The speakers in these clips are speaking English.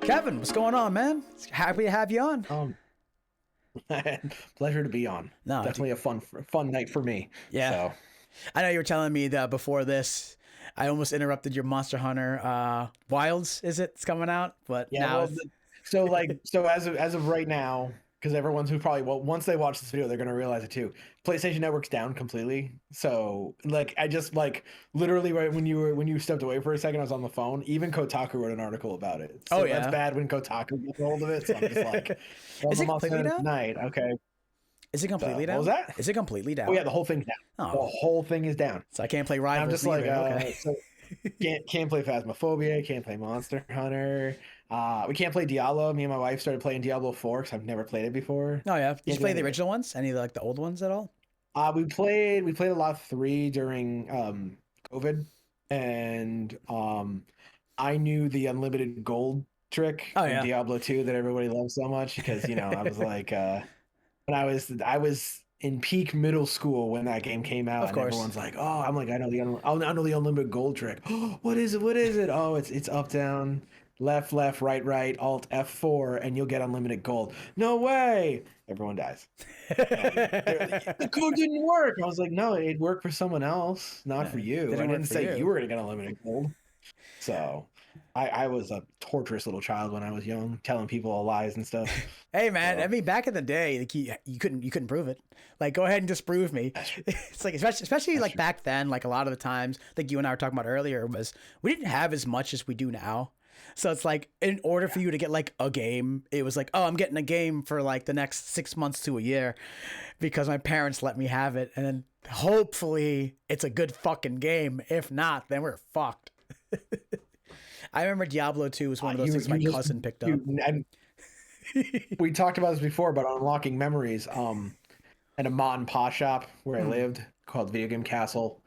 Kevin, what's going on, man? Happy to have you on. Pleasure to be on. No, Definitely a fun night for me. Yeah. So I know you were telling me that before this. I almost interrupted your Monster Hunter Wilds. Is it? It's coming out, but yeah, now well, it's so as of right now, because everyone's who probably once they watch this video, they're gonna realize it too. PlayStation Network's down completely. So like I just like literally right when you stepped away for a second, I was on the phone. Even Kotaku wrote an article about it. So Oh, yeah. that's bad when Kotaku gets a hold of it. So I'm just like, well, Is it I'm off completely down? tonight. Okay. Is it completely What down? was that? Is it completely down? Oh yeah, the whole thing's down. Oh. The whole thing is down. So I can't play And Rivals. I'm just like, either. Okay. so can't play Phasmophobia, can't play Monster Hunter. We can't play Diablo. Me and my wife started playing Diablo 4 because I've never played it before. Oh yeah. Did you Can't do play any the of it. original ones? Any of like the old ones at all? We played a lot of 3 during COVID, and I knew the unlimited gold trick Oh, from yeah. Diablo 2 that everybody loves so much because I was like when I was in peak middle school when that game came out, Of and course. everyone's like, "Oh," I'm like, I know the unlimited gold trick." What is it? What is it? Oh, it's up down, left left, right right, Alt F4, and you'll get unlimited gold. No way! Everyone dies. The code didn't work. I was like, no, it worked for someone else, not for you. Didn't I work didn't for say you. you were gonna get unlimited gold. So I was a torturous little child when I was young, telling people all lies and stuff. Hey man, So I mean back in the day, like you couldn't prove it. Like go ahead and disprove me. It's like especially like true. back then, like a lot of the times, like you and I were talking about earlier, was we didn't have as much as we do now. So it's like in order for you to get like a game, it was like, oh, I'm getting a game for like the next 6 months to a year because my parents let me have it, and then hopefully it's a good fucking game. If not, then we're fucked. I remember Diablo 2 was one of those things my cousin picked up. and we talked about this before, but unlocking memories. At a mom and pop shop where I lived called Video Game Castle.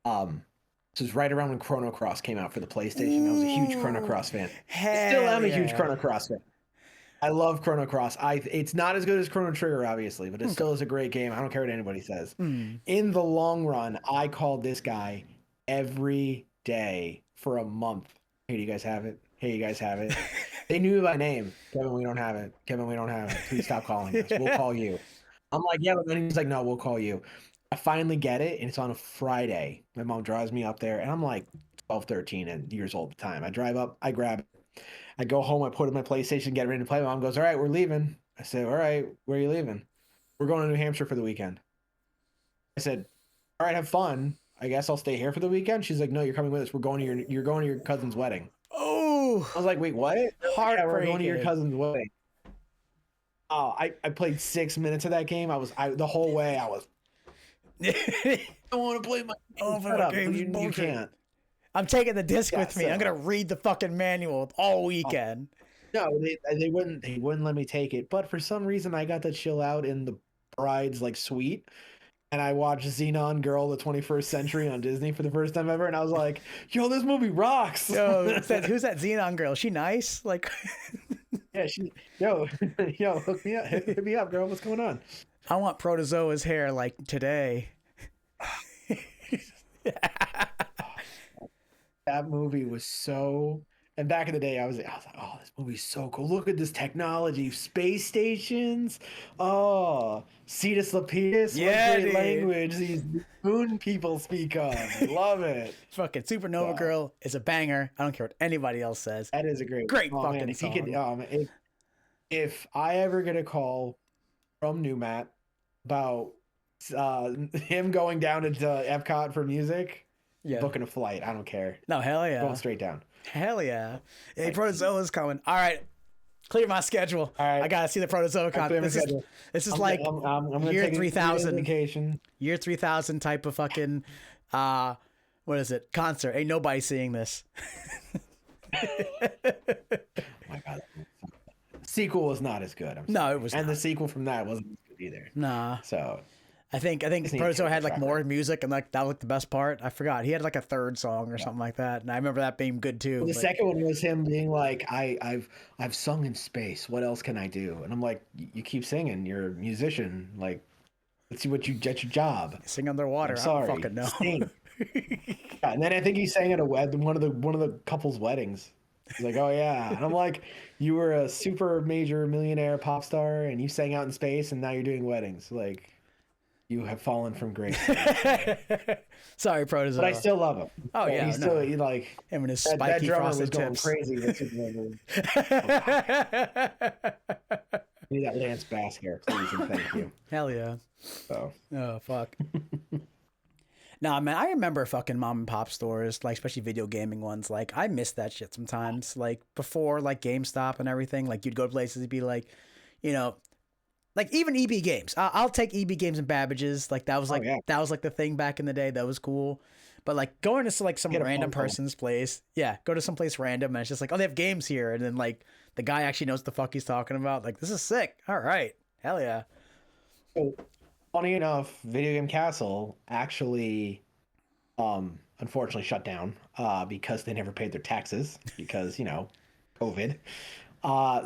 This was right around when Chrono Cross came out for the PlayStation. I was a huge Chrono Cross fan. I still am a huge Chrono Cross fan. I love Chrono Cross. It's not as good as Chrono Trigger, obviously, but it still is a great game. I don't care what anybody says. In the long run, I called this guy every day for a month. Hey, do you guys have it? Hey, you guys have it? They knew my name. Kevin, we don't have it. Kevin, we don't have it. Please stop calling us. We'll call you. I'm like, yeah, but then he's like, no, we'll call you. I finally get it, and it's on a Friday. My mom drives me up there, and I'm like 12, 13 and years old at the time. I drive up, I grab it. I go home, I put it in my PlayStation, get ready to play. My mom goes, all right, we're leaving. I said, all right, where are you leaving? We're going to New Hampshire for the weekend. I said, all right, have fun. I guess I'll stay here for the weekend. She's like, no, you're coming with us. You're going to your cousin's wedding. Oh, I was like, wait, what? Yeah, we're going to your heartbreaking. cousin's wedding. Oh, I played 6 minutes of that game. The whole way I was, I want to play my game. Shut up. You can't. I'm taking the disc Yeah, with me. I'm so- gonna read the fucking manual all weekend. No, they wouldn't let me take it. But for some reason, I got to chill out in the bride's like suite, and I watched Xenon Girl: The 21st Century on Disney for the first time ever, and I was like, "Yo, this movie rocks!" Yo, who's that Xenon girl? She nice? Like, Yeah, yo, hook me up, hit me up, girl. What's going on? I want Protozoa's hair like today. That movie was so. And back in the day, I was like, oh, this movie's so cool. Look at this technology, space stations. Oh, Cetus Lapidus. Yeah, What great dude. language these moon people speak of. I love it. Fucking Supernova Wow. Girl is a banger. I don't care what anybody else says. That is a great Fucking man, if he could, song. if I ever get a call from Newmat about him going down into Epcot for music, Yeah. booking a flight. I don't care. No, hell yeah. Going straight down. Hell yeah. Hey, Protozoa's coming. All right. Clear my schedule. All right. I gotta see the Protozoa con. clear my This is schedule. like I'm gonna year take a 3000. vacation. Year 3000 type of fucking what is it? Concert. Ain't nobody seeing this. Oh my God. Sequel was not as good. No, it was and not. the sequel from that wasn't as good either. Nah. So I think Disney Protozoa had like track more record. music, and like that was the best part. I forgot. He had like a third song or something like that. And I remember that being good too. the but- second one was him being like, I've sung in space. What else can I do? And I'm like, you keep singing. You're a musician. Like, let's see what you get your job. Sing underwater. I'm sorry. I don't fucking know. Sing. Yeah, and then I think he sang at one of the couple's weddings. He's like, oh yeah. And I'm like, you were a super major millionaire pop star and you sang out in space and now you're doing weddings. Like, you have fallen from grace, sir. So, Sorry, but I Protozoa. still love him. Oh And yeah, he's still no. he, like Him and his that spiky drummer frosted was going tips. crazy with Superman. Give me that Lance Bass hair, please, and thank you. Hell yeah. So Oh fuck. Nah, man, I remember fucking mom and pop stores, like especially video gaming ones. Like I miss that shit sometimes. Like before, like GameStop and everything. Like you'd go to places, you'd be like, you know, like even EB Games. I'll take EB Games and Babbage's. Like oh yeah, that was like the thing back in the day. That was cool. But like going to like some get a random phone call. person's place, yeah, go to some place random and it's just like, oh, they have games here, and then like the guy actually knows what the fuck he's talking about. Like this is sick. All right, hell yeah. So, funny enough, Video Game Castle actually, unfortunately shut down because they never paid their taxes because COVID.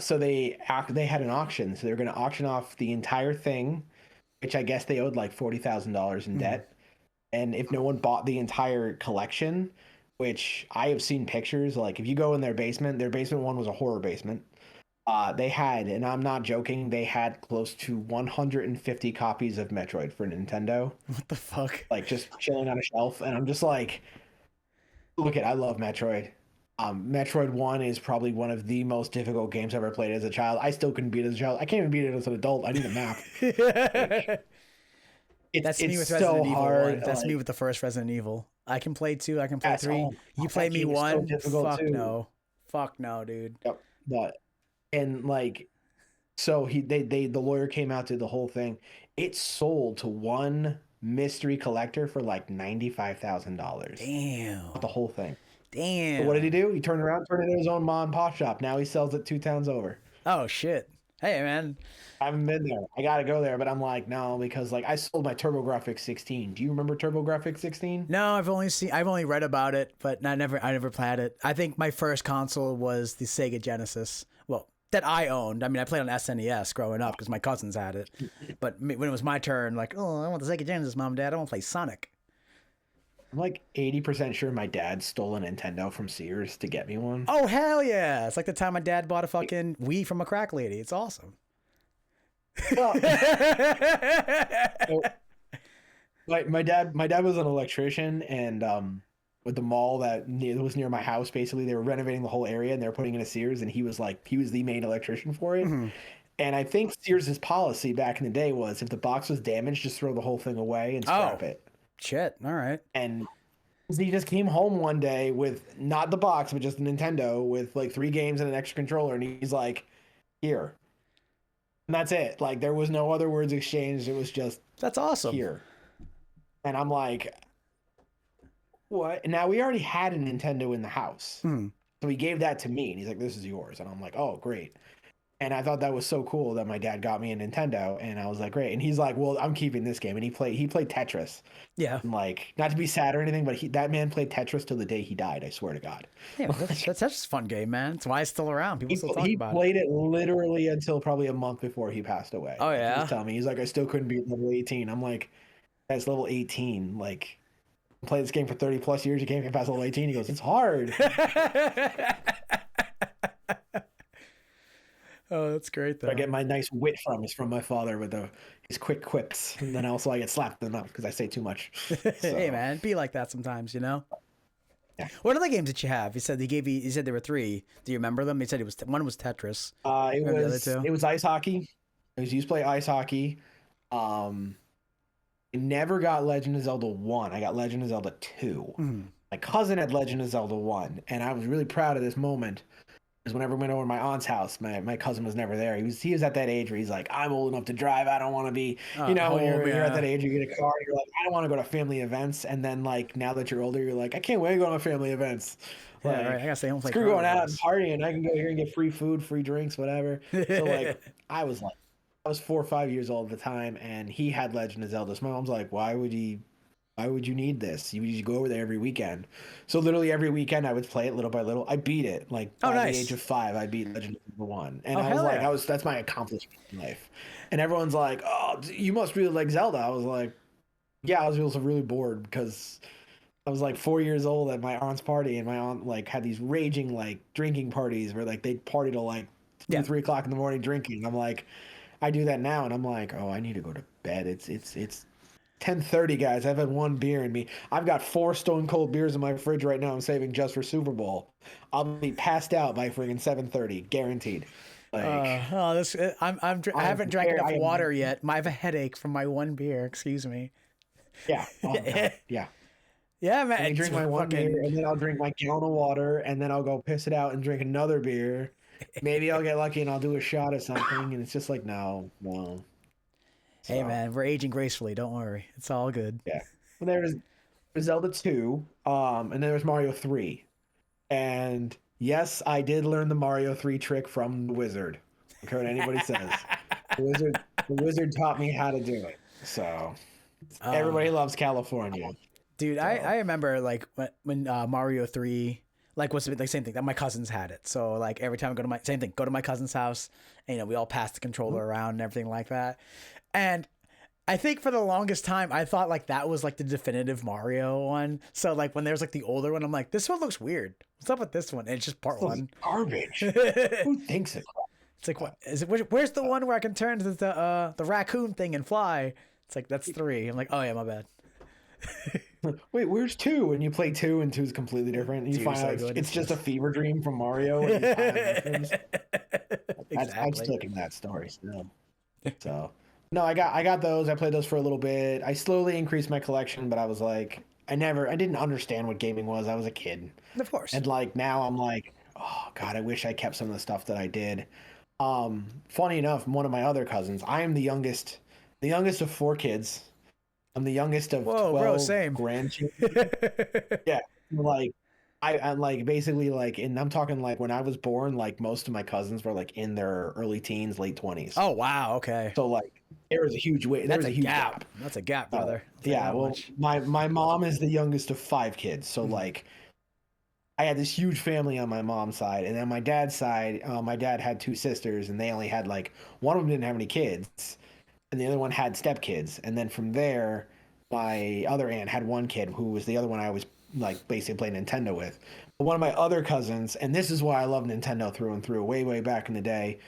So they had an auction, so they were going to auction off the entire thing, which I guess they owed like $40,000 in Mhm. debt. And if no one bought the entire collection, which I have seen pictures, like if you go in their basement one was a horror basement. They had, and I'm not joking, they had close to 150 copies of Metroid for Nintendo, What the fuck? like just chilling on a shelf. And I'm just like, look I love Metroid. Metroid 1 is probably one of the most difficult games I ever played as a child. I still couldn't beat it as a child. I can't even beat it as an adult. I need a map. Like, That's me it's with so Resident Evil hard. 1. That's me Like, with the first Resident Evil. I can play 2, I can play that's 3. oh, You play that me game is so 1? difficult Fuck too. no. Fuck no, dude. Yep. But and like so the lawyer came out to the whole thing. It sold to one mystery collector for like $95,000. Damn. The whole thing. But what did he Damn. do? He turned around, turned it into his own mom and pop shop. Now he sells it 2 towns over. Oh shit. Hey man. I haven't been there. I gotta go there, but I'm like, no, because like I sold my TurboGrafx 16. Do you remember TurboGrafx 16? No, I've only read about it, but I never played it. I think my first console was the Sega Genesis. Well, that I owned. I mean, I played on SNES growing up because my cousins had it. But when it was my turn, like, oh, I want the Sega Genesis, mom and dad. I want to play Sonic. I'm like 80% sure my dad stole a Nintendo from Sears to get me one. Oh hell yeah! It's like the time my dad bought a fucking Wii from a crack lady. It's awesome. Well, so my dad was an electrician, and with the mall that was near my house, basically they were renovating the whole area and they were putting in a Sears, and he was the main electrician for it. Mhm. And I think Sears's policy back in the day was if the box was damaged, just throw the whole thing away and scrap Oh it. shit! All right. And he just came home one day with not the box, but just a Nintendo with like 3 games and an extra controller, and he's like, "Here." And that's it. Like there was no other words exchanged. It was just That's awesome. here. And I'm like, what? Now we already had a Nintendo in the house. Hmm. So he gave that to me and he's like, this is yours. And I'm like, oh, great. And I thought that was so cool that my dad got me a Nintendo. And I was like, great. And he's like, well, I'm keeping this game. And he played Tetris. Yeah. And like, not to be sad or anything, but that man played Tetris till the day he died. I swear to God. Yeah. That's just a fun game, man. That's why it's still around. People still talk He about it. played it literally until probably a month before he passed away. Oh Like, he yeah. was telling me, he's like, I still couldn't beat level 18. I'm like, that's level 18. Like, play this game for 30 plus years, you can't get past level 18. He goes, it's hard. Oh, that's great though. I get my nice wit from my father with his quick quips, and then also I get slapped in the mouth because I say too much. Hey So, man, be like that sometimes, you know. yeah. What other games did you have? He said there were 3. Do you remember them? He said one was Tetris. It Remember the other was two? it was ice hockey. I was used to play ice hockey. I never got Legend of Zelda 1. I got Legend of Zelda 2. Mhm. My cousin had Legend of Zelda 1, and I was really proud of this moment. Because whenever we went over to my aunt's house, my cousin was never there. He was at that age where he's like, I'm old enough to drive. I don't want to be, when you're yeah. at that age, you get a car, you're like, I don't want to go to family events. And then like now that you're older, you're like, I can't wait to go to family events. Yeah, Like, right. I gotta stay home and play screw going out Chrono and partying. I can go here and get free food, free drinks, whatever. So like I was 4 or 5 years old at the time, and he had Legend of Zelda. So my mom's like, why would you need this? You just go over there every weekend. So literally every weekend I would play it little by little. I beat it. Like Oh, by nice. the age of 5, I beat Legend of Zelda 1. And Oh, I was hell like, yeah. that's my accomplishment in life. And everyone's like, oh, you must really like Zelda. I was like, yeah, I was also really bored because I was like 4 years old at my aunt's party, and my aunt like had these raging like drinking parties where like they'd party till like two, Yeah. 3 o'clock in the morning drinking. I'm like, I do that now, and I'm like, oh, I need to go to bed. It's 10:30, guys. I've had one beer in me. I've got 4 stone cold beers in my fridge right now. I'm saving just for Super Bowl. I'll be passed out by friggin' 7:30, guaranteed. Like Oh, this I I am haven't drank prepared. enough I am. water yet. I have a headache from my one beer. Excuse me. Yeah. Oh God. Yeah. Yeah, man. Let me It's drink my one beer, fucking. and then I'll drink my gallon of water, and then I'll go piss it out and drink another beer. Maybe I'll get lucky and I'll do a shot of something, and it's just like no, no. Hey, So man, we're aging gracefully. Don't worry. It's all good. yeah. Well, there's Zelda 2, and then there's Mario 3. And yes, I did learn the Mario 3 trick from the wizard. I don't care what anybody says. The wizard taught me how to do it. So Uh, everybody loves California. Dude, I So remember like when Mario 3 like was like same thing that my cousins had it. So like every time I go to my same thing, go to my cousin's house, and we all pass the controller around and everything like that. And I think for the longest time I thought like that was like the definitive Mario one. So like when there's like the older one, I'm like, this one looks weird. What's up with this one? And it's just part this is one. garbage. Who It's thinks it? like what is it? Where's the one where I can turn to the raccoon thing and fly? It's like that's 3. I'm like, oh yeah, my bad. Wait, where's 2? And you play 2, and 2 is completely different. And you Dude, find so out good. it's just a fever dream from Mario. And you find out things. I'm Exactly. sticking that story still. So no, I got those. I played those for a little bit. I slowly increased my collection, but I was like, I didn't understand what gaming was. I was a kid, Of course. and like now I'm like, oh God, I wish I kept some of the stuff that I did. Funny enough, one of my other cousins, I am the youngest of 4 kids. I'm the youngest of Whoa, bro, 12 same. grandchildren. Yeah, like I'm like basically like, and I'm talking like when I was born, like most of my cousins were like in their early teens, late 20s. Oh wow, okay. So like there was a huge wait. There That's was a a huge gap. gap. That's a gap, brother. I'll tell you Yeah. that Well, much. my mom is the youngest of 5 kids, so Mhm. like I had this huge family on my mom's side, and then my dad's side, my dad had 2 sisters, and they only had like one of them didn't have any kids, and the other one had stepkids, and then from there, my other aunt had one kid who was the other one I was like basically playing Nintendo with. But one of my other cousins, and this is why I love Nintendo through and through, way way back in the day,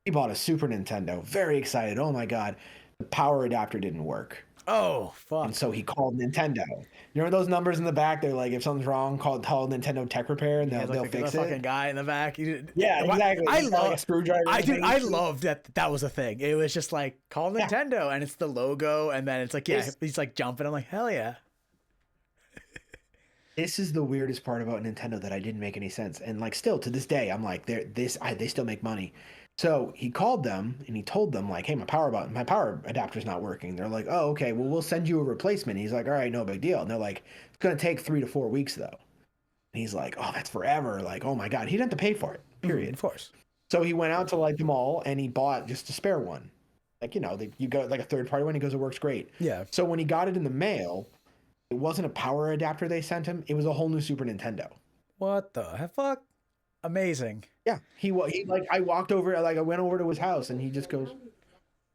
he bought a Super Nintendo. Very excited. Oh my God, the power adapter didn't work. Oh And fuck. so he called Nintendo. You know those numbers in the back? They're like, if something's wrong, call Nintendo Tech Repair, and He had like they'll the fix fucking it. guy in the back. Yeah, exactly. I He's got like a love. screwdriver in I his dude, I hand. loved that was a thing. It was just like call Yeah, Nintendo, and it's the logo, and then it's like yeah, this he's like jumping. I'm like hell yeah. this is the weirdest part about Nintendo that I didn't make any sense. And like still to this day, I'm like, they still make money. So he called them and he told them like, hey, my power adapter's not working. They're like, oh, okay, well we'll send you a replacement. He's like, all right, no big deal. And they're like, it's gonna take 3 to 4 weeks though. And he's like, oh, that's forever. Like, oh my God, he didn't have to pay for it. Mhm, Period. of course. So he went out to like the mall and he bought just a spare one. Like, you go like a third party one, he goes, it works great. Yeah. So when he got it in the mail, it wasn't a power adapter they sent him, it was a whole new Super Nintendo. What the fuck? Amazing. Yeah. He like I walked over, like I went over to his house and he just goes,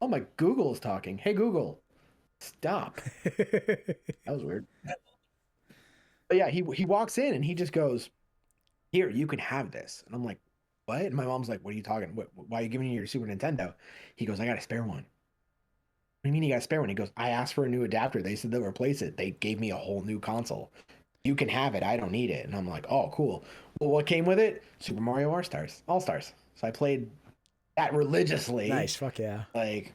oh my Google's talking. Hey Google, stop. That was weird. But yeah, he walks in and he just goes, here, you can have this. And I'm like, what? And my mom's like, what are you talking? Why are you giving me your Super Nintendo? He goes, I got a spare one. What do you mean you got a spare one? He goes, I asked for a new adapter. They said they'll replace it. They gave me a whole new console. You can have it. I don't need it. And I'm like, oh, cool. Well, what came with it? Super Mario All Stars. So I played that religiously. Nice. Fuck yeah. Like,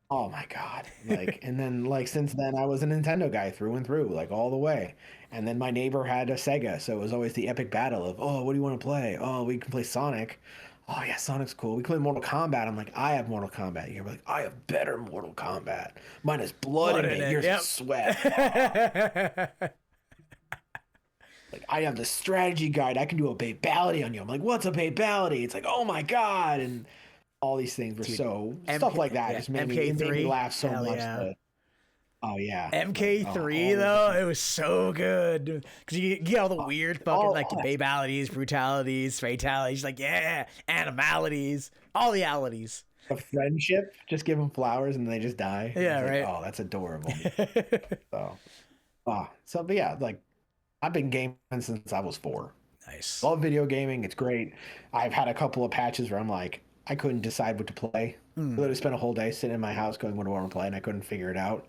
oh my God. Like, and then like since then I was a Nintendo guy through and through, like all the way. And then my neighbor had a Sega, so it was always the epic battle of, oh, what do you want to play? Oh, we can play Sonic. Oh yeah, Sonic's cool. We can play Mortal Kombat. I'm like, I have Mortal Kombat. You're like, I have better Mortal Kombat. Mine has blood in it. Yours is sweat. Yep. Like, I have the strategy guide. I can do a babality on you. I'm like, what's a babality? It's like, oh my God. And all these things were Dude, so stuff like that yeah, just made me laugh so hell much. yeah. Oh yeah. MK3 All though, it was so good because you get all the weird fucking all like that babalities, brutalities, fatalities, like yeah, animalities, all the alities. the friendship, just give them flowers and they just die. Yeah, It's like, right. oh, that's adorable. So, but yeah, like I've been gaming since I was 4. Nice. Love video gaming. It's great. I've had a couple of patches where I'm like, I couldn't decide what to play. I literally spent a whole day sitting in my house going, what do I want to play? And I couldn't figure it out.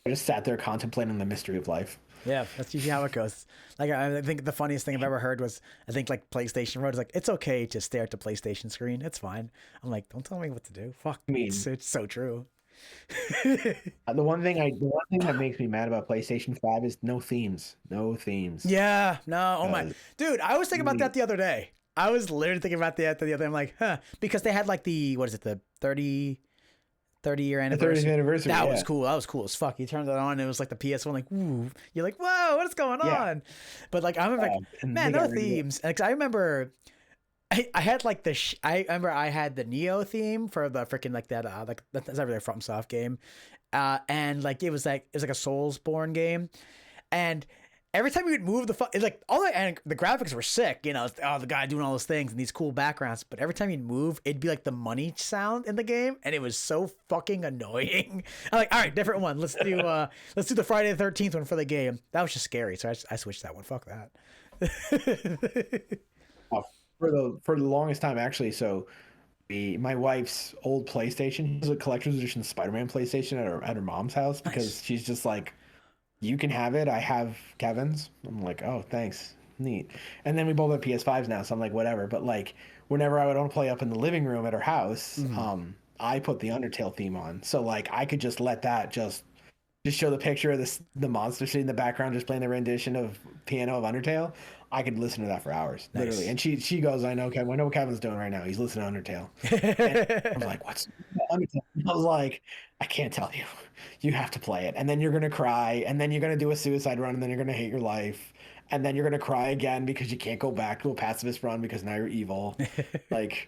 I just sat there contemplating the mystery of life. Yeah, that's usually how it goes. Like, I think the funniest thing I've ever heard was, I think like PlayStation Road is like, it's okay to stare at the PlayStation screen. It's fine. I'm like, don't tell me what to do. Fuck. I mean, It's so true. the one thing that makes me mad about PlayStation 5 is no themes. No themes. Yeah, no, oh my. Because Dude, I was thinking about that the other day. I was literally thinking about that the other day. I'm like, huh. Because they had like the, what is it, the 30-year the anniversary. 30th anniversary. That was cool. That was cool as fuck. You turned it on and it was like the PS1, like, ooh. You're like, whoa, what is going on? But like, I remember, like, and man, they no got rid of it. themes. Like, I remember I had like the I remember I had the Neo theme for the freaking like that like that's every FromSoft game, and like it was like a Soulsborne game, and every time you would move it's like all the graphics were sick, you know, the guy doing all those things and these cool backgrounds, but every time you'd move, it'd be like the money sound in the game, and it was so fucking annoying. I'm like, all right, different one. Let's do the Friday the 13th one for the game. That was just scary, so I switched that one. Fuck that. For the longest time, actually. So, my wife's old PlayStation is a collector's edition Spider-Man PlayStation at her mom's house because she's just like, you can have it. I have Kevin's. I'm like, oh, thanks, neat. And then we both have PS5s now, so I'm like, whatever. But like, whenever I would want to play up in the living room at her house, I put the Undertale theme on, so like I could just let that just show the picture of the monster sitting in the background, just playing the rendition of piano of Undertale. I could listen to that for hours, literally. And she goes, I know what Kevin's doing right now. He's listening to Undertale. And I was like, what's Undertale? I was like, I can't tell you. You have to play it. And then you're going to cry. And then you're going to do a suicide run. And then you're going to hate your life. And then you're going to cry again because you can't go back to a pacifist run because now you're evil. Like,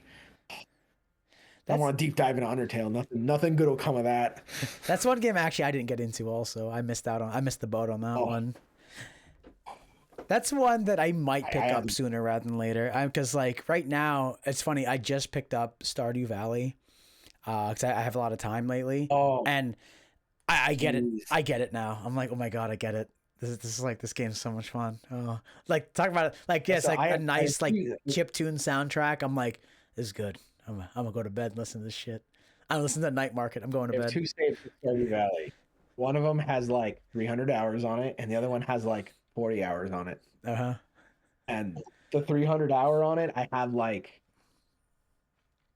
I want to deep dive into Undertale. Nothing good will come of that. That's one game actually I didn't get into also. I missed the boat on that one. That's one that I might pick up sooner rather than later. Because like right now, it's funny. I just picked up Stardew Valley because I have a lot of time lately. Oh, and I get it. I get it now. I'm like, oh my god, I get it. This is like, this game's so much fun. Oh, like talk about it. Like yes, so like a nice like chiptune soundtrack. I'm like, this is good. I'm gonna go to bed and listen to this shit. I'm listening to Night Market. I'm going to bed. 2 saves for Stardew Valley. One of them has like 300 hours on it, and the other one has like 40 hours on it. And the 300 hour on it, I have like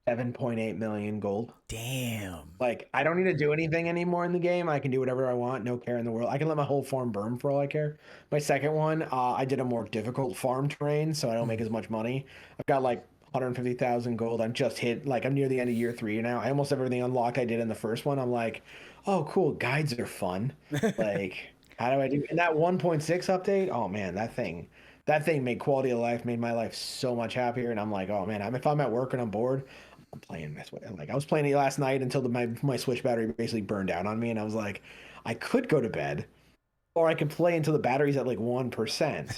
7.8 million gold. Damn. Like, I don't need to do anything anymore in the game. I can do whatever I want, no care in the world. I can let my whole farm burn for all I care. My second one, I did a more difficult farm terrain, so I don't make as much money. I've got like 150,000 gold. I'm near the end of year 3 now. I almost have everything unlocked I did in the first one. I'm like, oh, cool, guides are fun. Like, how do I do? And that 1.6 update, oh man, that thing made quality of life, made my life so much happier. And I'm like, oh man, if I'm at work and I'm bored, I'm playing this way. Like I was playing it last night until my Switch battery basically burned out on me, and I was like, I could go to bed, or I could play until the battery's at like 1%.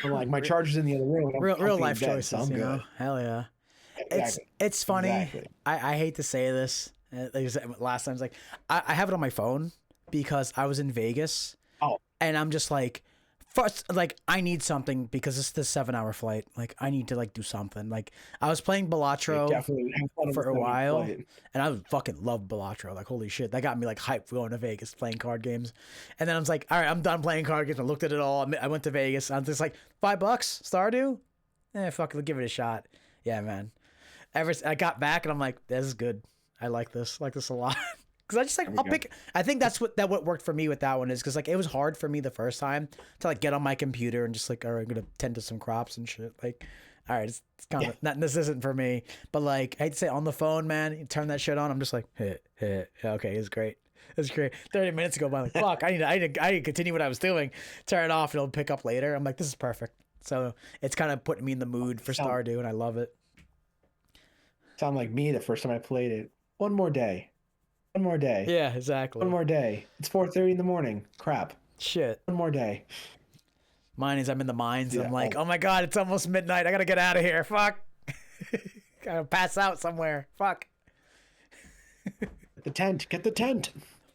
I'm like, my charger's in the other room. Real life bed, choices, so I'm you know? good. Hell yeah. Exactly. It's funny. Exactly. I hate to say this. Last time, like I have it on my phone because I was in Vegas. Oh. And I'm just like, first, like I need something because it's the 7-hour flight. Like I need to like do something. Like I was playing Balatro for a while, and I fucking love Balatro. Like holy shit, that got me like hyped for going to Vegas playing card games. And then I was like, all right, I'm done playing card games. I looked at it all. I went to Vegas. I'm just like, $5 Stardew. Fuck it, give it a shot. Yeah, man. I got back and I'm like, this is good. I like this a lot. Because I just like, I'll pick. I think that's what worked for me with that one is because like it was hard for me the first time to like get on my computer and just like, all right, I'm gonna tend to some crops and shit. Like, all right, it's kind of not. This isn't for me. But like, I hate to say, on the phone, man, you turn that shit on. I'm just like, okay, it's great. It's great. 30 minutes go by, like, fuck, I need to continue what I was doing. Turn it off, and it'll pick up later. I'm like, this is perfect. So it's kind of putting me in the mood for Stardew, and I love it. Sound like me the first time I played it. One more day. Yeah, exactly. One more day. It's 4:30 in the morning. Crap. Shit. One more day. Mine is I'm in the mines. Yeah, I'm like, oh my god, it's almost midnight. I gotta get out of here. Fuck. Gotta pass out somewhere. Fuck. Get the tent.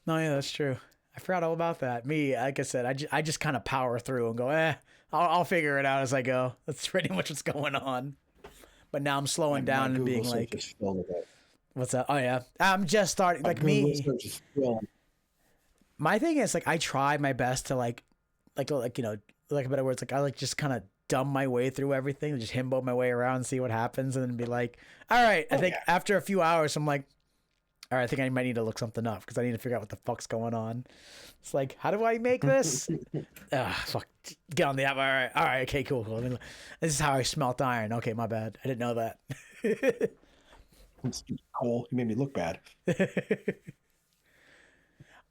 No, yeah, that's true. I forgot all about that. Me, like I said, I just kind of power through and go, I'll figure it out as I go. That's pretty much what's going on. But now I'm slowing My down and Google being search like, is filled with it. what's that? Oh yeah, I'm just starting. My Like Google me, search is filled. my thing is like I try my best to like like a better words, like I like just kind of dumb my way through everything, just himbo my way around, see what happens, and then be like, all right. I Oh think yeah. after a few hours, I'm like, all right, I think I might need to look something up because I need to figure out what the fuck's going on. It's like, how do I make this? Fuck, get on the app. All right, okay, cool. This is how I smelt iron. Okay, my bad. I didn't know that. Cole, you made me look bad.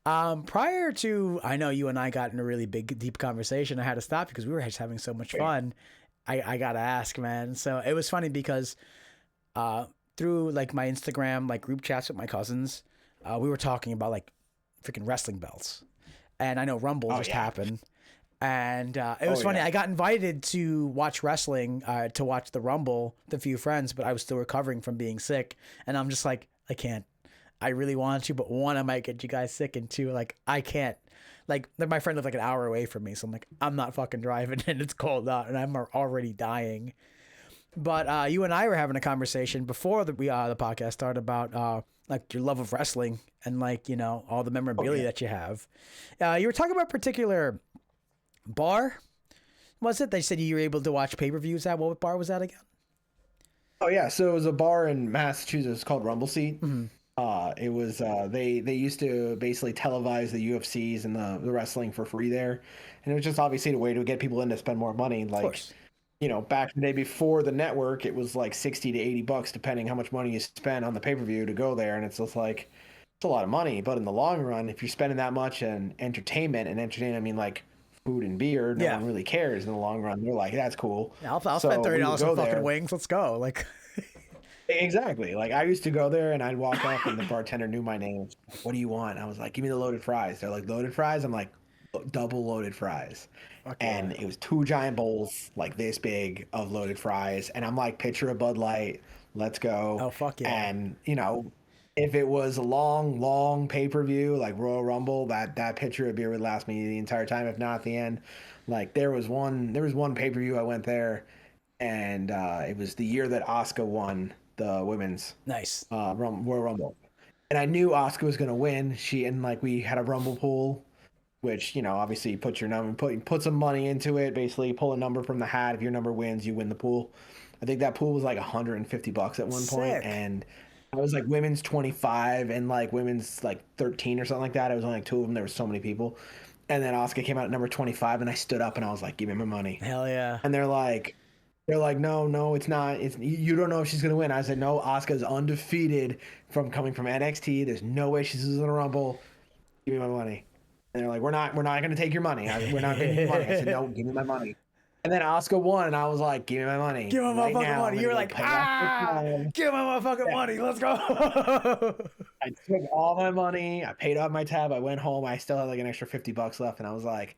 Prior to, I know you and I got in a really big, deep conversation. I had to stop because we were just having so much fun. I gotta ask, man. So it was funny because, through like my Instagram, like group chats with my cousins, we were talking about like freaking wrestling belts, and I know Rumble Oh just yeah. happened, and it was Oh funny. yeah. I got invited to watch wrestling, to watch the Rumble with a few friends, but I was still recovering from being sick, and I'm just like, I can't. I really want to, but one, I might get you guys sick, and two, like I can't. Like my friend lived like an hour away from me, so I'm like, I'm not fucking driving, and it's cold out, and I'm already dying. But you and I were having a conversation before the podcast started about like your love of wrestling and like all the Oh memorabilia yeah. that you have. You were talking about a particular bar. Was it? They said you were able to watch pay-per-views at. What bar was that again? Oh yeah. So it was a bar in Massachusetts called Rumble Seat. Mm-hmm. It was they used to basically televise the UFCs and the wrestling for free there, and it was just obviously a way to get people in to spend more money. Of Like, course. back in the day before the network, it was like 60 to 80 bucks depending how much money you spend on the pay-per-view to go there, and it's just like it's a lot of money. But in the long run, if you're spending that much on entertainment, I mean like food and beer, no Yeah. one really cares in the long run. They're like, that's cool. Yeah, I'll spend So we would $30 for go fucking there. wings. Let's go. Like, Exactly. Like I used to go there and I'd walk up and the bartender knew my name. What do you want? I was like, give me the loaded fries. They're like, loaded fries? I'm like, double loaded fries. fuck And yeah. it was two giant bowls like this big of loaded fries. And I'm like, picture a Bud Light. Let's go. Oh fuck yeah. And, if it was a long, long pay-per-view like Royal Rumble, that pitcher of beer would last me the entire time, if not at the end. Like there was one pay-per-view I went there and it was the year that Asuka won the women's Nice. Royal Rumble, and I knew Asuka was gonna win. Like we had a Rumble pool, which obviously you put your number, put some money into it. Basically, pull a number from the hat. If your number wins, you win the pool. I think that pool was like $150 at one point, Sick. and I was like women's 25 and like women's like 13 or something like that. It was only like two of them. There were so many people, and then Asuka came out at number 25, and I stood up and I was like, "Give me my money." Hell yeah. And they're like, no, it's not. It's you don't know if she's gonna win. I said, no, Asuka's undefeated from coming from NXT. There's no way she's losing a Rumble. Give me my money. And they're like, we're not gonna take your money. We're not giving you money. I said, no, give me my money. And then Asuka won, and I was like, give me my money. Give me my Right motherfucking now, money. I'm You were gonna go like, pay off this tab. give me my motherfucking Yeah. money. Let's go. I took all my money. I paid off my tab. I went home. I still had like an extra $50 left, and I was like,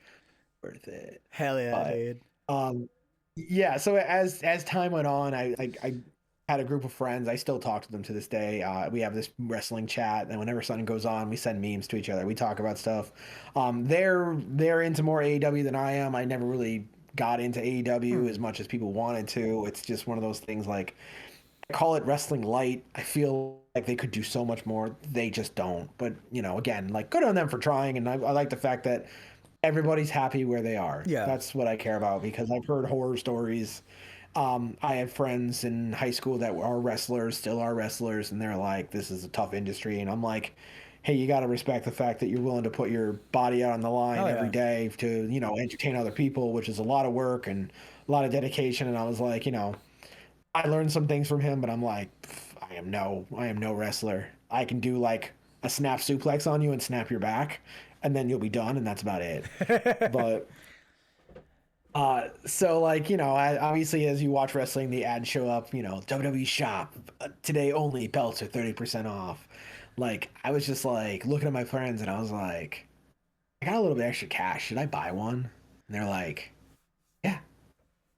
worth it. Hell yeah, But dude. yeah, so as time went on, I had a group of friends. I still talk to them to this day. We have this wrestling chat, and whenever something goes on, we send memes to each other. We talk about stuff. They're into more AEW than I am. I never really got into AEW as much as people wanted to. It's just one of those things like I call it wrestling light. I feel like they could do so much more. They just don't. But again, like good on them for trying, and I like the fact that everybody's happy where they are. Yeah. That's what I care about because I've heard horror stories. I had friends in high school that are wrestlers, still are wrestlers, and they're like, this is a tough industry. And I'm like, hey, you got to respect the fact that you're willing to put your body out on the line Oh, yeah. every day to, entertain other people, which is a lot of work and a lot of dedication. And I was like, I learned some things from him, but I'm like, I am no wrestler. I can do like a snap suplex on you and snap your back, and then you'll be done, and that's about it. But so like obviously as you watch wrestling, the ads show up. WWE shop today only belts are 30% off. Like I was just like looking at my friends, and I was like, I got a little bit extra cash. Should I buy one? And they're like, yeah,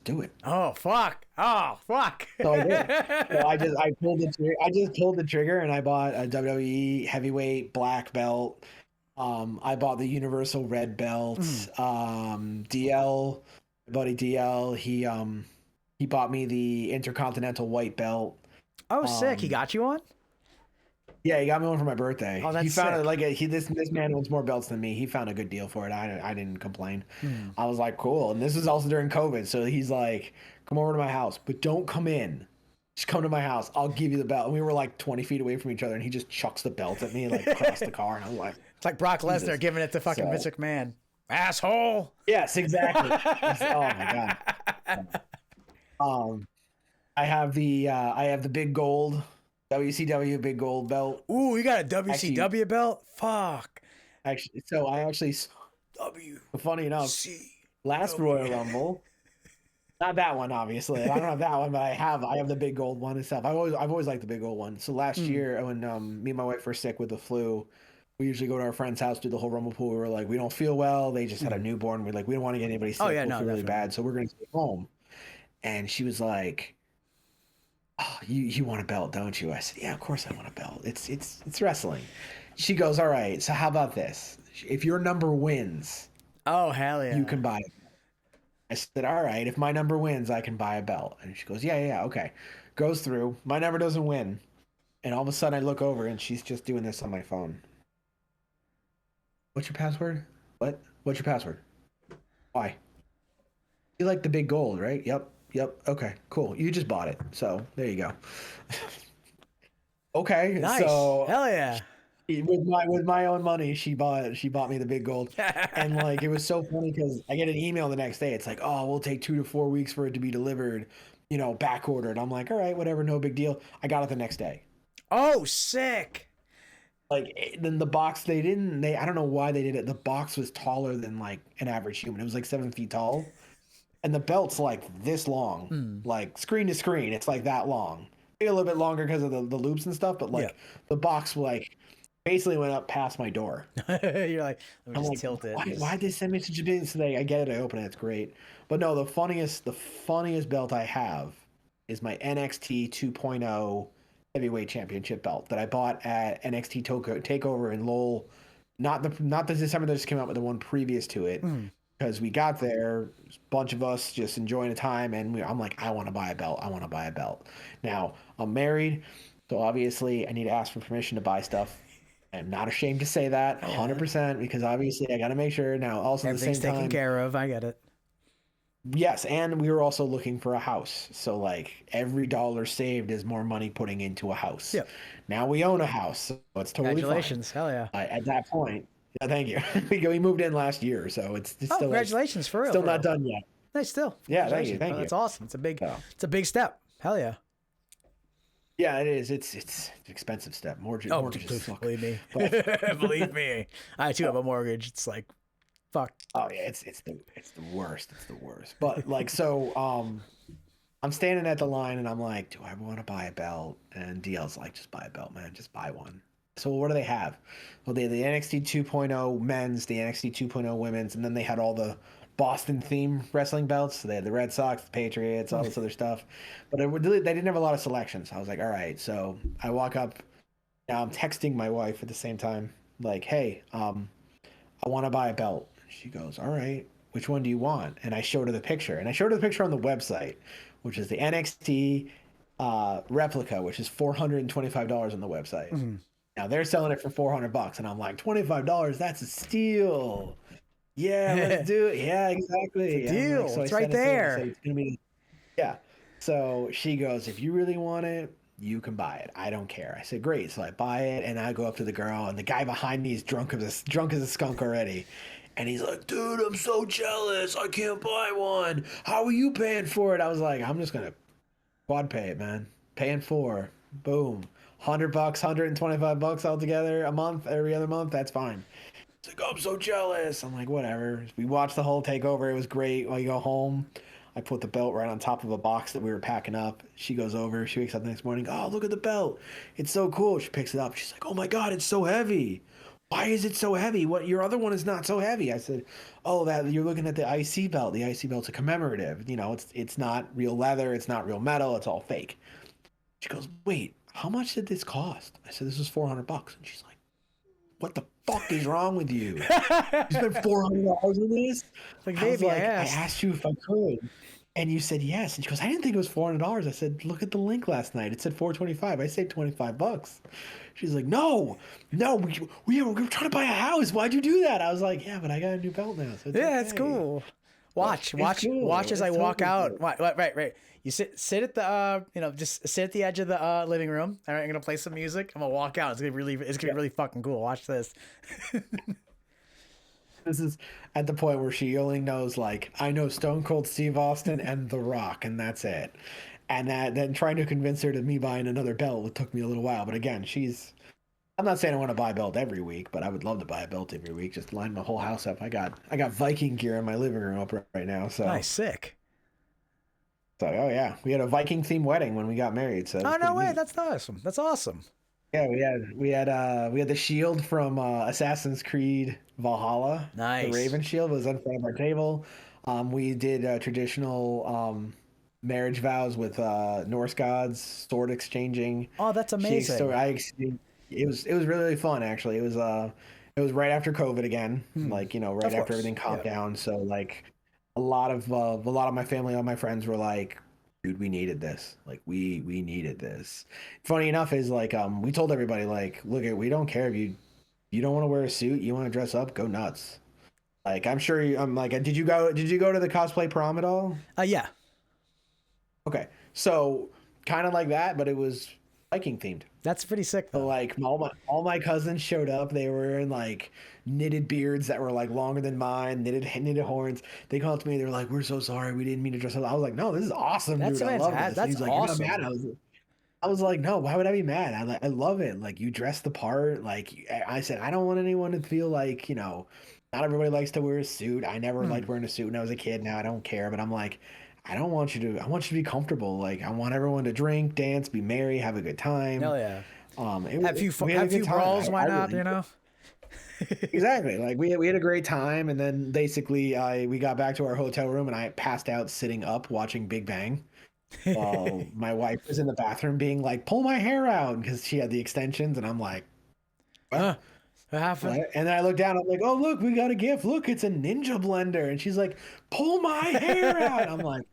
do it. Oh fuck. Oh fuck. So I did. So I just pulled the trigger and I bought a WWE heavyweight black belt. I bought the Universal Red Mm. belt. DL, my buddy DL, he bought me the Intercontinental White belt. Oh, sick. He Um, got you on? yeah, he got me one for my birthday. Oh, He that's found it sick. like this man owns more belts than me. He found a good deal for it. I didn't complain. Hmm. I was like, cool. And this is also during COVID, so he's like, come over to my house, but don't come in. Just come to my house. I'll give you the belt. And we were like 20 feet away from each other, and he just chucks the belt at me like across the car, and I'm like, It's like Brock Jesus. Lesnar giving it to fucking Vince So McMahon. Asshole. yes, exactly. Oh my god. Um, I have the big gold WCW big gold belt. Ooh, you got a Actually, WCW belt? Fuck. so I actually, WCW. funny enough, last Royal Rumble. Not that one, obviously. I don't have that one, but I have the big gold one and stuff. I've always liked the big gold one. So last Mm. year when me and my wife were sick with the flu, we usually go to our friend's house, do the whole Rumble pool. We were like, we don't feel well. They just had a newborn. We're like, we don't want to get anybody sick. Oh, yeah, We'll no, feel really definitely. bad, so we're gonna stay home. And she was like, oh, you want a belt, don't you? I said, yeah, of course I want a belt. It's wrestling. She goes, all right. So how about this? If your number wins, Oh, hell you yeah. can buy it. I said, all right, if my number wins, I can buy a belt. And she goes, yeah, okay. Goes through. My number doesn't win. And all of a sudden I look over and she's just doing this on my phone. What's your password? What? What's your password? Why? You like the big gold, right? Yep. Okay, cool. You just bought it. So there you go. Okay, Nice. so Hell yeah. with my own money, she bought me the big gold, and like it was so funny because I get an email the next day. It's like, oh, we'll take 2 to 4 weeks for it to be delivered, back ordered. I'm like, all right, whatever, no big deal. I got it the next day. Oh, sick. Like then the box they I don't know why they did it. The box was taller than like an average human. It was like 7 feet tall, and the belt's like this long, Hmm. like screen to screen. It's like that long. Maybe a little bit longer because of the loops and stuff, but Yeah. like the box like basically went up past my door. You're like, let me I'm just like, tilt it. why did they send me such a big today? I get it, I open it, it's great. But no, the funniest belt I have is my NXT 2.0 heavyweight championship belt that I bought at NXT Takeover in Lowell. Not the December that just came out, but the one previous to it. Hmm. Because we got there, a bunch of us just enjoying the time, and I'm like, I want to buy a belt. I want to buy a belt. Now I'm married, so obviously I need to ask for permission to buy stuff. I'm not ashamed to say that, Yeah. 100%, because obviously I got to make sure. Now, also at the Everything's same taken time, care of. I get it. yes, and we were also looking for a house. So like every dollar saved is more money putting into a house. Yeah. Now we own a house, so it's totally fine. Congratulations. Hell yeah. At that point, yeah, thank you. We moved in last year, so it's Oh, still like congratulations for real. still For not real. done yet. Nice still. Yeah, thank Congratulations, you, bro. thank you. That's awesome. So, It's a big step. Hell yeah. yeah, it is. It's an expensive step. Mortgages suck. Believe me. But, Believe me. I too have a mortgage. It's like, fuck. oh yeah, it's the worst. It's the worst. But like so, I'm standing at the line and I'm like, do I want to buy a belt? And DL's like, just buy a belt, man. Just buy one. So what do they have? Well, they have the NXT 2.0 men's, the NXT 2.0 women's, and then they had all the Boston theme wrestling belts. So they had the Red Sox, the Patriots, all this other stuff. But they didn't have a lot of selections. I was like, all right. So I walk up. Now I'm texting my wife at the same time, like, hey, I want to buy a belt. She goes, all right. Which one do you want? And I showed her the picture. And I showed her the picture on the website, which is the NXT replica, which is $425 on the website. Mm-hmm. Now they're selling it for $400, and I'm like, $25, that's a steal. Yeah, let's do it. Yeah, exactly. It's a deal. So It's I right sent it to her and there. said, it's gonna be, yeah. So she goes, if you really want it, you can buy it. I don't care. I said, great. So I buy it, and I go up to the girl, and the guy behind me is drunk as a skunk already. And he's like, dude, I'm so jealous. I can't buy one. How are you paying for it? I was like, I'm just gonna quad pay it, man. Paying for. Boom. $100, $125 altogether a month, every other month. That's fine. It's like, oh, I'm so jealous. I'm like, whatever. We watched the whole takeover. It was great. When I go home, I put the belt right on top of a box that we were packing up. She goes over. She wakes up the next morning. Oh, look at the belt. It's so cool. She picks it up. She's like, oh my God, it's so heavy. Why is it so heavy? What, your other one is not so heavy. I said, oh, that you're looking at the IC belt. The IC belt's a commemorative. It's not real leather. It's not real metal. It's all fake. She goes, wait, how much did this cost? I said, this was $400. And she's like, what the fuck is wrong with you? You spent $400 on this?" Like, I was baby, I like, "I asked. asked you if I could, and you said yes." And she goes, "I didn't think it was $400." I said, "Look at the link last night. It said 425. I saved $25." She's like, "No, no, we were trying to buy a house. Why'd you do that?" I was like, "Yeah, but I got a new belt now, so it's Yeah, it's okay." cool. But Watch, it's watch, watch cool. as I It's walk totally out. cool. Right. You sit at the just sit at the edge of the living room. All right, I'm gonna play some music. I'm gonna walk out. It's gonna Yeah. be really fucking cool. Watch this. This is at the point where she only knows like I know Stone Cold Steve Austin and The Rock, and that's it. And that then trying to convince her to me buying another belt took me a little while. But again, she's I'm not saying I want to buy a belt every week, but I would love to buy a belt every week. Just line my whole house up. I got Viking gear in my living room up right now. Nice, sick. So oh yeah, we had a Viking themed wedding when we got married. So it was Oh no pretty way, neat. that's awesome. That's awesome. Yeah, we had the shield from Assassin's Creed Valhalla. The Nice. Raven shield was in front of our table. We did traditional marriage vows with Norse gods, sword exchanging. Oh, that's So amazing. I exchanged. It was really, really fun actually. It was right after COVID again, Hmm. like right Of after course. everything calmed Yeah. down. So like a lot of my family, all my friends were like, dude, we needed this. Like we needed this. Funny enough is like we told everybody like, look at we don't care if you don't want to wear a suit, you want to dress up, go nuts. Like I'm sure I'm like, did you go to the cosplay prom at all? Yeah. Okay. So kind of like that, but it was Viking themed. That's pretty sick So though. like all my cousins showed up. They were in like knitted beards that were like longer than mine, knitted horns. They called to me. They were like, "We're so sorry. We didn't mean to dress up." I was like, "No, this is awesome, That's dude. I love fantastic. this." And That's he's like, "You're not mad?" awesome. I was like, "No. Why would I be mad? I love it. Like you dress the part. Like I said, I don't want anyone to feel like not everybody likes to wear a suit. I never Hmm. liked wearing a suit when I was a kid. Now I don't care. But I'm like, I don't want you to. I want you to be comfortable. Like I want everyone to drink, dance, be merry, have a good time. Hell yeah. We had a Have good few time. brawls, why I not, really you know? exactly like we had a great time, and then basically we got back to our hotel room, and I passed out sitting up watching Big Bang while my wife was in the bathroom being like, "Pull my hair out," because she had the extensions, and I'm like, "What? Huh? What happened? What?" And then I look down, I'm like, "Oh look, we got a gift. Look, it's a Ninja blender," and she's like, "Pull my hair out." I'm like.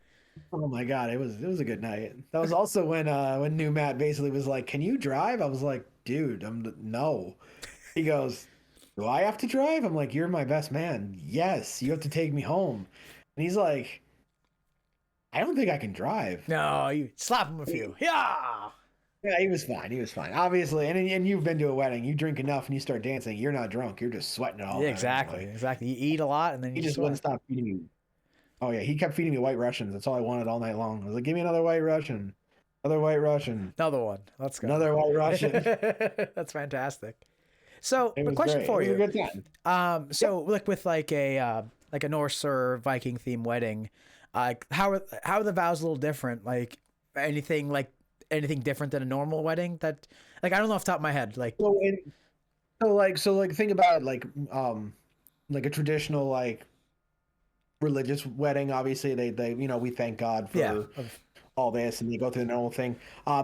Oh my God, it was a good night. That was also when new Matt basically was like, "Can you drive?" I was like, "Dude, no." He goes, "Do I have to drive?" I'm like, "You're my best man. Yes, you have to take me home." And he's like, "I don't think I can drive." No, you slap him a few. Yeah. Yeah, he was fine. He was fine. Obviously, and you've been to a wedding. You drink enough and you start dancing. You're not drunk. You're just sweating it all Yeah, out exactly. anyway. Exactly. You eat a lot and then He you just wouldn't sweat. stop feeding me. Oh yeah, he kept feeding me White Russians. That's all I wanted all night long. I was like, "Give me another White Russian, another White Russian, Another one. Let's go. another White Russian." That's fantastic. So, It a was question great. It for was a you. good time. Yeah. So with like a Norse or Viking theme wedding, how are the vows a little different? Anything like anything different than a normal wedding? That I don't know off the top of my head. So, so like think about like a traditional like religious wedding. Obviously, they we thank God Yeah. for all this, and they go through the normal thing.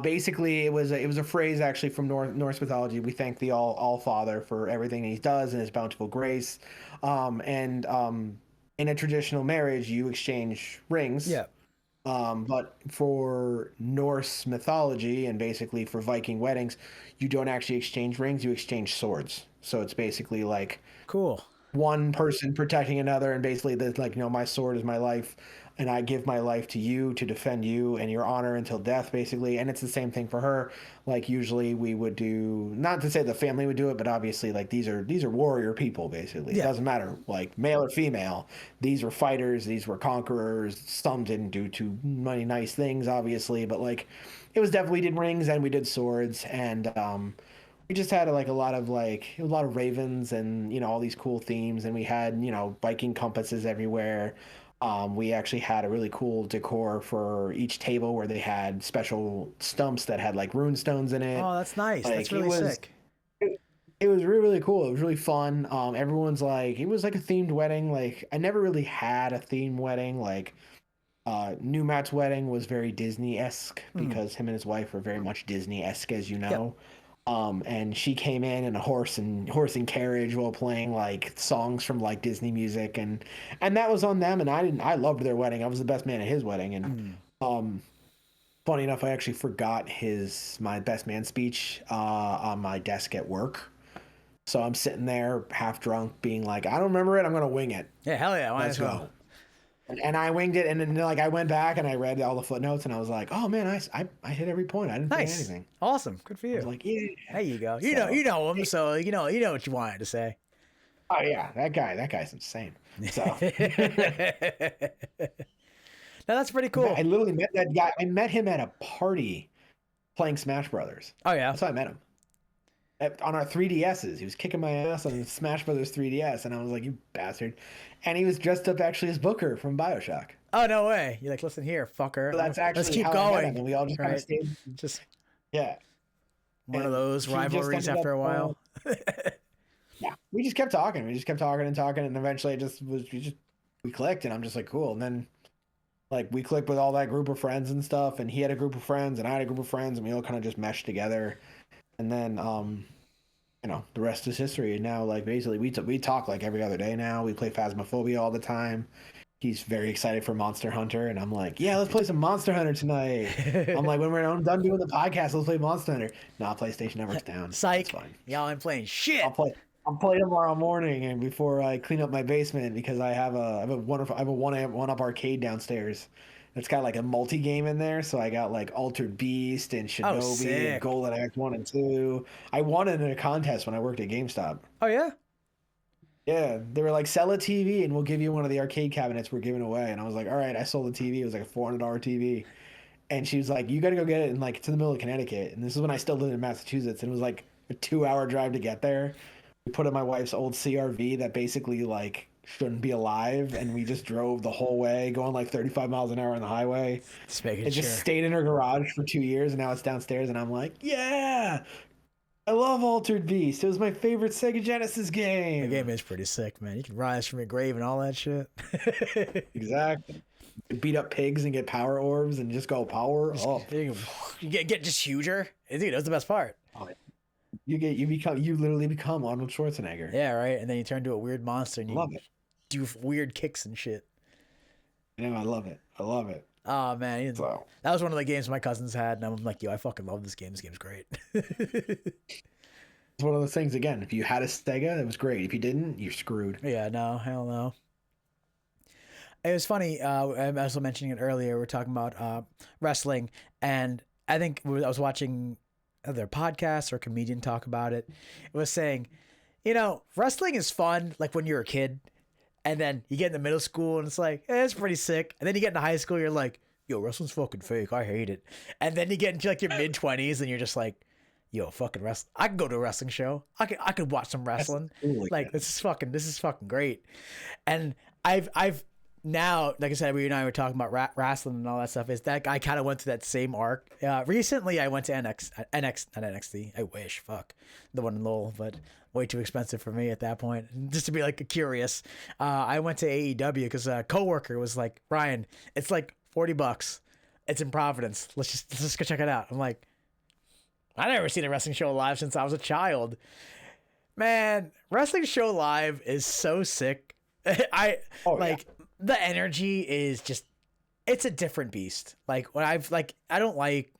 Basically, it was a phrase actually from Norse mythology. We thank the All Father for everything He does and His bountiful grace. And in a traditional marriage, you exchange rings. Yeah. But for Norse mythology and basically for Viking weddings, you don't actually exchange rings, you exchange swords. So it's basically like Cool. one person protecting another, and basically that's like, my sword is my life, and I give my life to you to defend you and your honor until death, basically. And it's the same thing for her. Like usually we would do, not to say the family would do it, but obviously like these are warrior people, basically. It Yeah. doesn't matter like male or female. These were fighters, these were conquerors. Some didn't do too many nice things, obviously, but like it was definitely, we did rings and we did swords, and we just had a lot of ravens and all these cool themes, and we had Viking compasses everywhere. We actually had a really cool decor for each table where they had special stumps that had like rune stones in it. Oh, that's nice. That's Like it really was sick. it was really, really cool. It was really fun. Everyone's like, it was like a themed wedding. Like I never really had a themed wedding. Like New Matt's wedding was very Disney-esque Hmm. because him and his wife were very much Disney-esque, as you Yep. know. And she came in a horse and carriage while playing like songs from like Disney music, and that was on them. And I loved their wedding. I was the best man at his wedding. And Mm. funny enough, I actually forgot my best man speech on my desk at work. So I'm sitting there half drunk, being like, I don't remember it. I'm gonna wing it. Yeah, hell yeah. Might Let's as well. go. And I winged it, and then like I went back and I read all the footnotes, and I was like, oh man, I hit every point. I didn't forget Nice. anything. Awesome. Good for I was you. like, yeah. There you go. So, You know him, so you know what you wanted to say. oh yeah, that guy's insane. So Now that's pretty cool. I literally met that guy. I met him at a party playing Smash Brothers. Oh yeah. That's how I met him. On our 3DSs. He was kicking my ass on the Smash Brothers 3DS, and I was like, you bastard. And he was dressed up actually as Booker from BioShock. Oh no way. You're like, listen here, fucker. So that's actually Let's keep how I met going. him, and we all just kind of stayed. Just Yeah. one of And those he just rivalries ended after up, a while. Yeah, we just kept talking. We just kept talking and talking, and eventually we clicked, and I'm just like, cool. And then like we clicked with all that group of friends and stuff, and he had a group of friends, and I had a group of friends, and we all kind of just meshed together. And then the rest is history. And now like basically we talk like every other day now. We play Phasmophobia all the time. He's very excited for Monster Hunter, and I'm like, yeah, let's play some Monster Hunter tonight. I'm like, when we're done doing the podcast, let's play Monster Hunter. Nah, PlayStation Network's down. Psych. It's fine. Y'all ain't playing shit. I'll play tomorrow morning, and before I clean up my basement, because I have a one up arcade downstairs. It's got like a multi game in there, so I got like Altered Beast and Shinobi sick. and Golden Axe 1 and 2. I won it in a contest when I worked at GameStop. Oh yeah. Yeah, they were like, sell a TV and we'll give you one of the arcade cabinets we're giving away. And I was like, all right, I sold the TV. It was like a $400 TV. And she was like, you got to go get it. And like, it's in the middle of Connecticut. And this is when I still lived in Massachusetts. And it was like a 2-hour drive to get there. We put in my wife's old CRV that basically like shouldn't be alive. And we just drove the whole way, going like 35 miles an hour on the highway. Just making It sure. just stayed in her garage for 2 years. And now it's downstairs. And I'm like, yeah. I love Altered Beast. It was my favorite Sega Genesis game. The game is pretty sick, man. You can rise from your grave and all that shit. Exactly. You beat up pigs and get power orbs and just go power up. You get just huger. Dude, that's the best part. You literally become Arnold Schwarzenegger. Yeah, right. And then you turn into a weird monster and you Love it. do weird kicks and shit. I know, I love it. I love it. Oh man, So that was one of the games my cousins had, and I'm like, yo, I fucking love this game. This game's great. it's one of those things again. If you had a Sega, it was great. If you didn't, you're screwed. Yeah, no, hell no. It was funny. I was mentioning it earlier. We're talking about wrestling, and I think I was watching either a podcast or a comedian talk about it. It was saying, wrestling is fun, like when you're a kid, and then you get into middle school, and it's like, it's pretty sick. And then you get into high school, you're like, yo, wrestling's fucking fake. I hate it. And then you get into like your mid-20s, and you're just like, yo, fucking wrestling. I can go to a wrestling show. I could watch some wrestling. Like this is fucking great. And I've now, like I said, we and I were talking about wrestling and all that stuff. Is that I kind of went through that same arc. Recently, I went to not NXT. I wish, fuck, the one in Lowell, but way too expensive for me at that point. Just to be like curious, I went to AEW because a coworker was like, Ryan, it's like $40. It's in Providence. Let's just go check it out. I'm like, I never seen a wrestling show live since I was a child. Man, wrestling show live is so sick. The energy is just, it's a different beast. Like when I don't like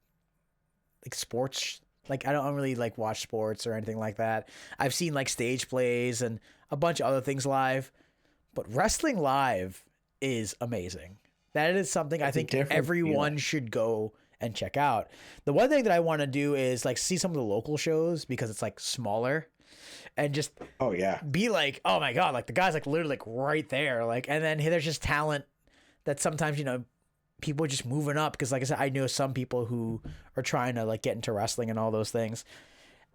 sports. Like I don't really like watch sports or anything like that. I've seen like stage plays and a bunch of other things live, but wrestling live is amazing. That is something I think everyone should go and check out. The one thing that I want to do is like see some of the local shows because it's like smaller and just be like, oh my God, like the guy's like literally like right there. Like, and then there's just talent that sometimes, people are just moving up. Cause like I said, I know some people who are trying to like get into wrestling and all those things,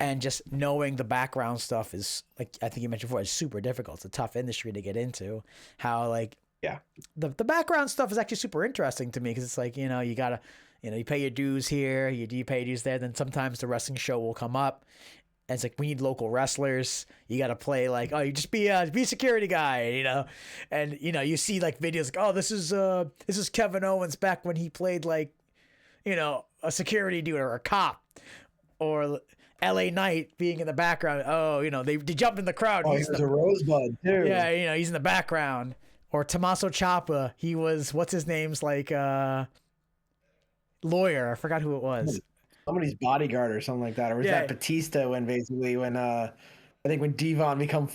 and just knowing the background stuff is like, I think you mentioned before, it's super difficult. It's a tough industry to get into. How like, the background stuff is actually super interesting to me. Cause it's like, you gotta, you pay your dues here, you pay your dues there. Then sometimes the wrestling show will come up. And it's like, we need local wrestlers. You got to play like, oh, you just be a security guy, and you see like videos like, oh, this is Kevin Owens back when he played like, a security dude or a cop, or LA Knight being in the background. Oh, they jump in the crowd. Oh, he was a rosebud too. Yeah, he's in the background. Or Tommaso Ciampa, he was what's his name's like lawyer. I forgot who it was. Somebody's bodyguard or something like that. Or was Yeah. that Batista when I think when Devon became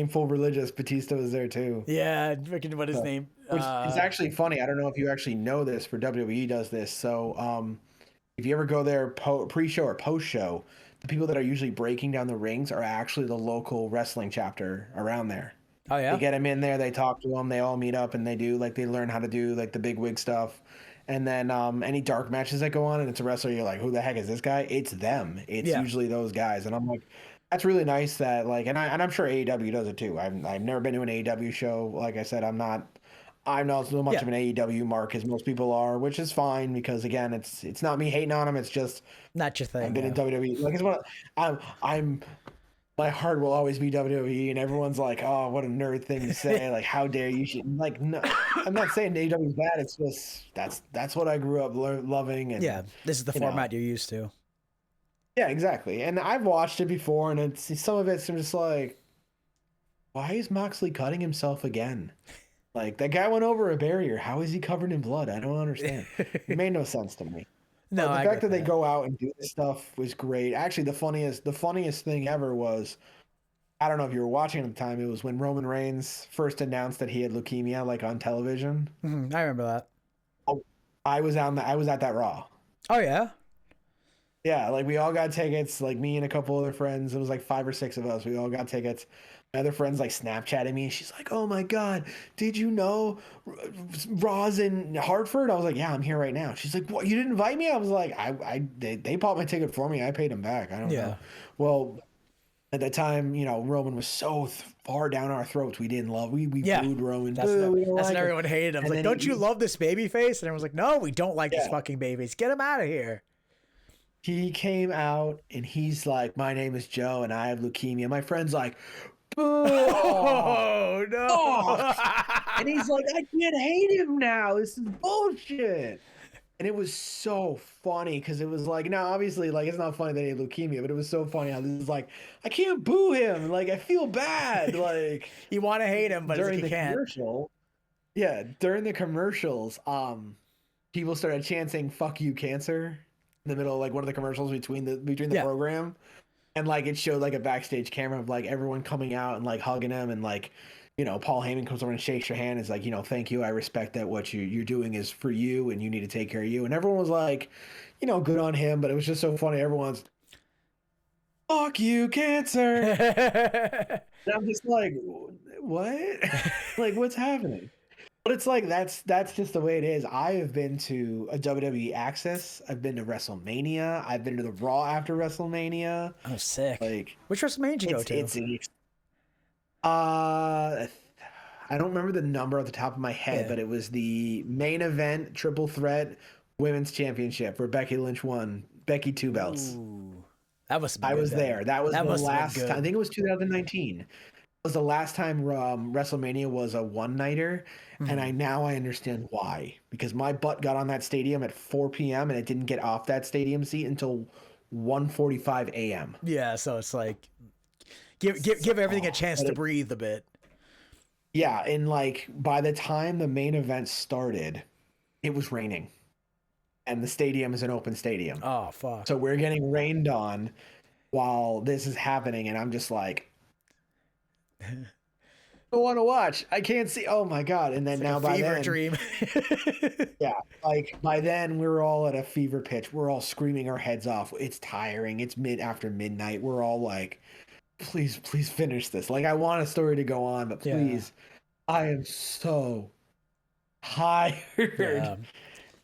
full religious, Batista was there too. Yeah, freaking what his name. Which is actually funny. I don't know if you actually know this, for WWE does this. So if you ever go there pre-show or post-show, the people that are usually breaking down the rings are actually the local wrestling chapter around there. Oh yeah. They get them in there, they talk to them, they all meet up, and they learn how to do like the big wig stuff. And then any dark matches that go on, and it's a wrestler, you're like, who the heck is this guy? It's them. It's usually those guys, and I'm like, that's really nice that like, and I'm sure AEW does it too. I've never been to an AEW show. Like I said, I'm not so much of an AEW mark as most people are, which is fine because again, it's not me hating on them. It's just not your thing. I've been in WWE. Like it's what I'm my heart will always be WWE, and everyone's like, "Oh, what a nerd thing to say!" Like, how dare you? Like, no, I'm not saying AEW is bad. It's just that's what I grew up loving. And this is the format you're used to. Yeah, exactly. And I've watched it before, and it's some of it's just like, why is Moxley cutting himself again? Like that guy went over a barrier. How is he covered in blood? I don't understand. It made no sense to me. No, the fact that they go out and do this stuff was great. Actually, the funniest thing ever was, I don't know if you were watching at the time. It was when Roman Reigns first announced that he had leukemia, like on television. Mm-hmm. I remember that. I was at that Raw. Oh yeah. Yeah, like we all got tickets. Like me and a couple other friends. It was like 5 or 6 of us. We all got tickets. My other friend's like Snapchatting me. She's like, "Oh my god, did you know Raw's in Hartford?" I was like, "Yeah, I'm here right now." She's like, "What? You didn't invite me?" I was like, They bought my ticket for me. I paid them back. I don't know." Well, at that time, Roman was so far down our throats. We didn't love. We booed Roman. That's what everyone hated him. Like, don't you love this baby face? And everyone's like, "No, we don't like this fucking baby face. Get him out of here." He came out and he's like, "My name is Joe and I have leukemia." My friend's like, "Oh no!" And he's like, "I can't hate him now. This is bullshit." And it was so funny because it was like, now obviously, like it's not funny that he had leukemia, but it was so funny how this is like, I can't boo him. Like I feel bad. Like you want to hate him, but during the commercial, during the commercials, people started chanting "fuck you, cancer" in the middle of like one of the commercials between the program. And like it showed like a backstage camera of like everyone coming out and like hugging him, and like, Paul Heyman comes over and shakes your hand. Is like, "Thank you. I respect that what you're doing is for you, and you need to take care of you." And everyone was like, good on him. But it was just so funny. Everyone's, "Fuck you, cancer." And I'm just like, what? Like, what's happening? But it's like that's just the way it is. I have been to a WWE Access. I've been to WrestleMania. I've been to the Raw after WrestleMania. Oh, sick! Like, which WrestleMania did you go to? I don't remember the number off the top of my head, but it was the main event triple threat women's championship where Becky Lynch won. Becky 2 belts. Ooh, that was. I was there. That was the last time. I think it was 2019. Was the last time WrestleMania was a one-nighter, and I understand why. Because my butt got on that stadium at 4 p.m. and it didn't get off that stadium seat until 1:45 a.m. Yeah, so it's like give everything a chance to breathe a bit. Yeah, and like by the time the main event started, it was raining, and the stadium is an open stadium. Oh fuck! So we're getting rained on while this is happening, and I'm just like, I want to watch. I can't see. Oh my god! And then it's now like by fever then, dream. yeah, like by then we're all at a fever pitch. We're all screaming our heads off. It's tiring. It's after midnight. We're all like, please finish this. Like I want a story to go on, but please, I am so tired. Yeah.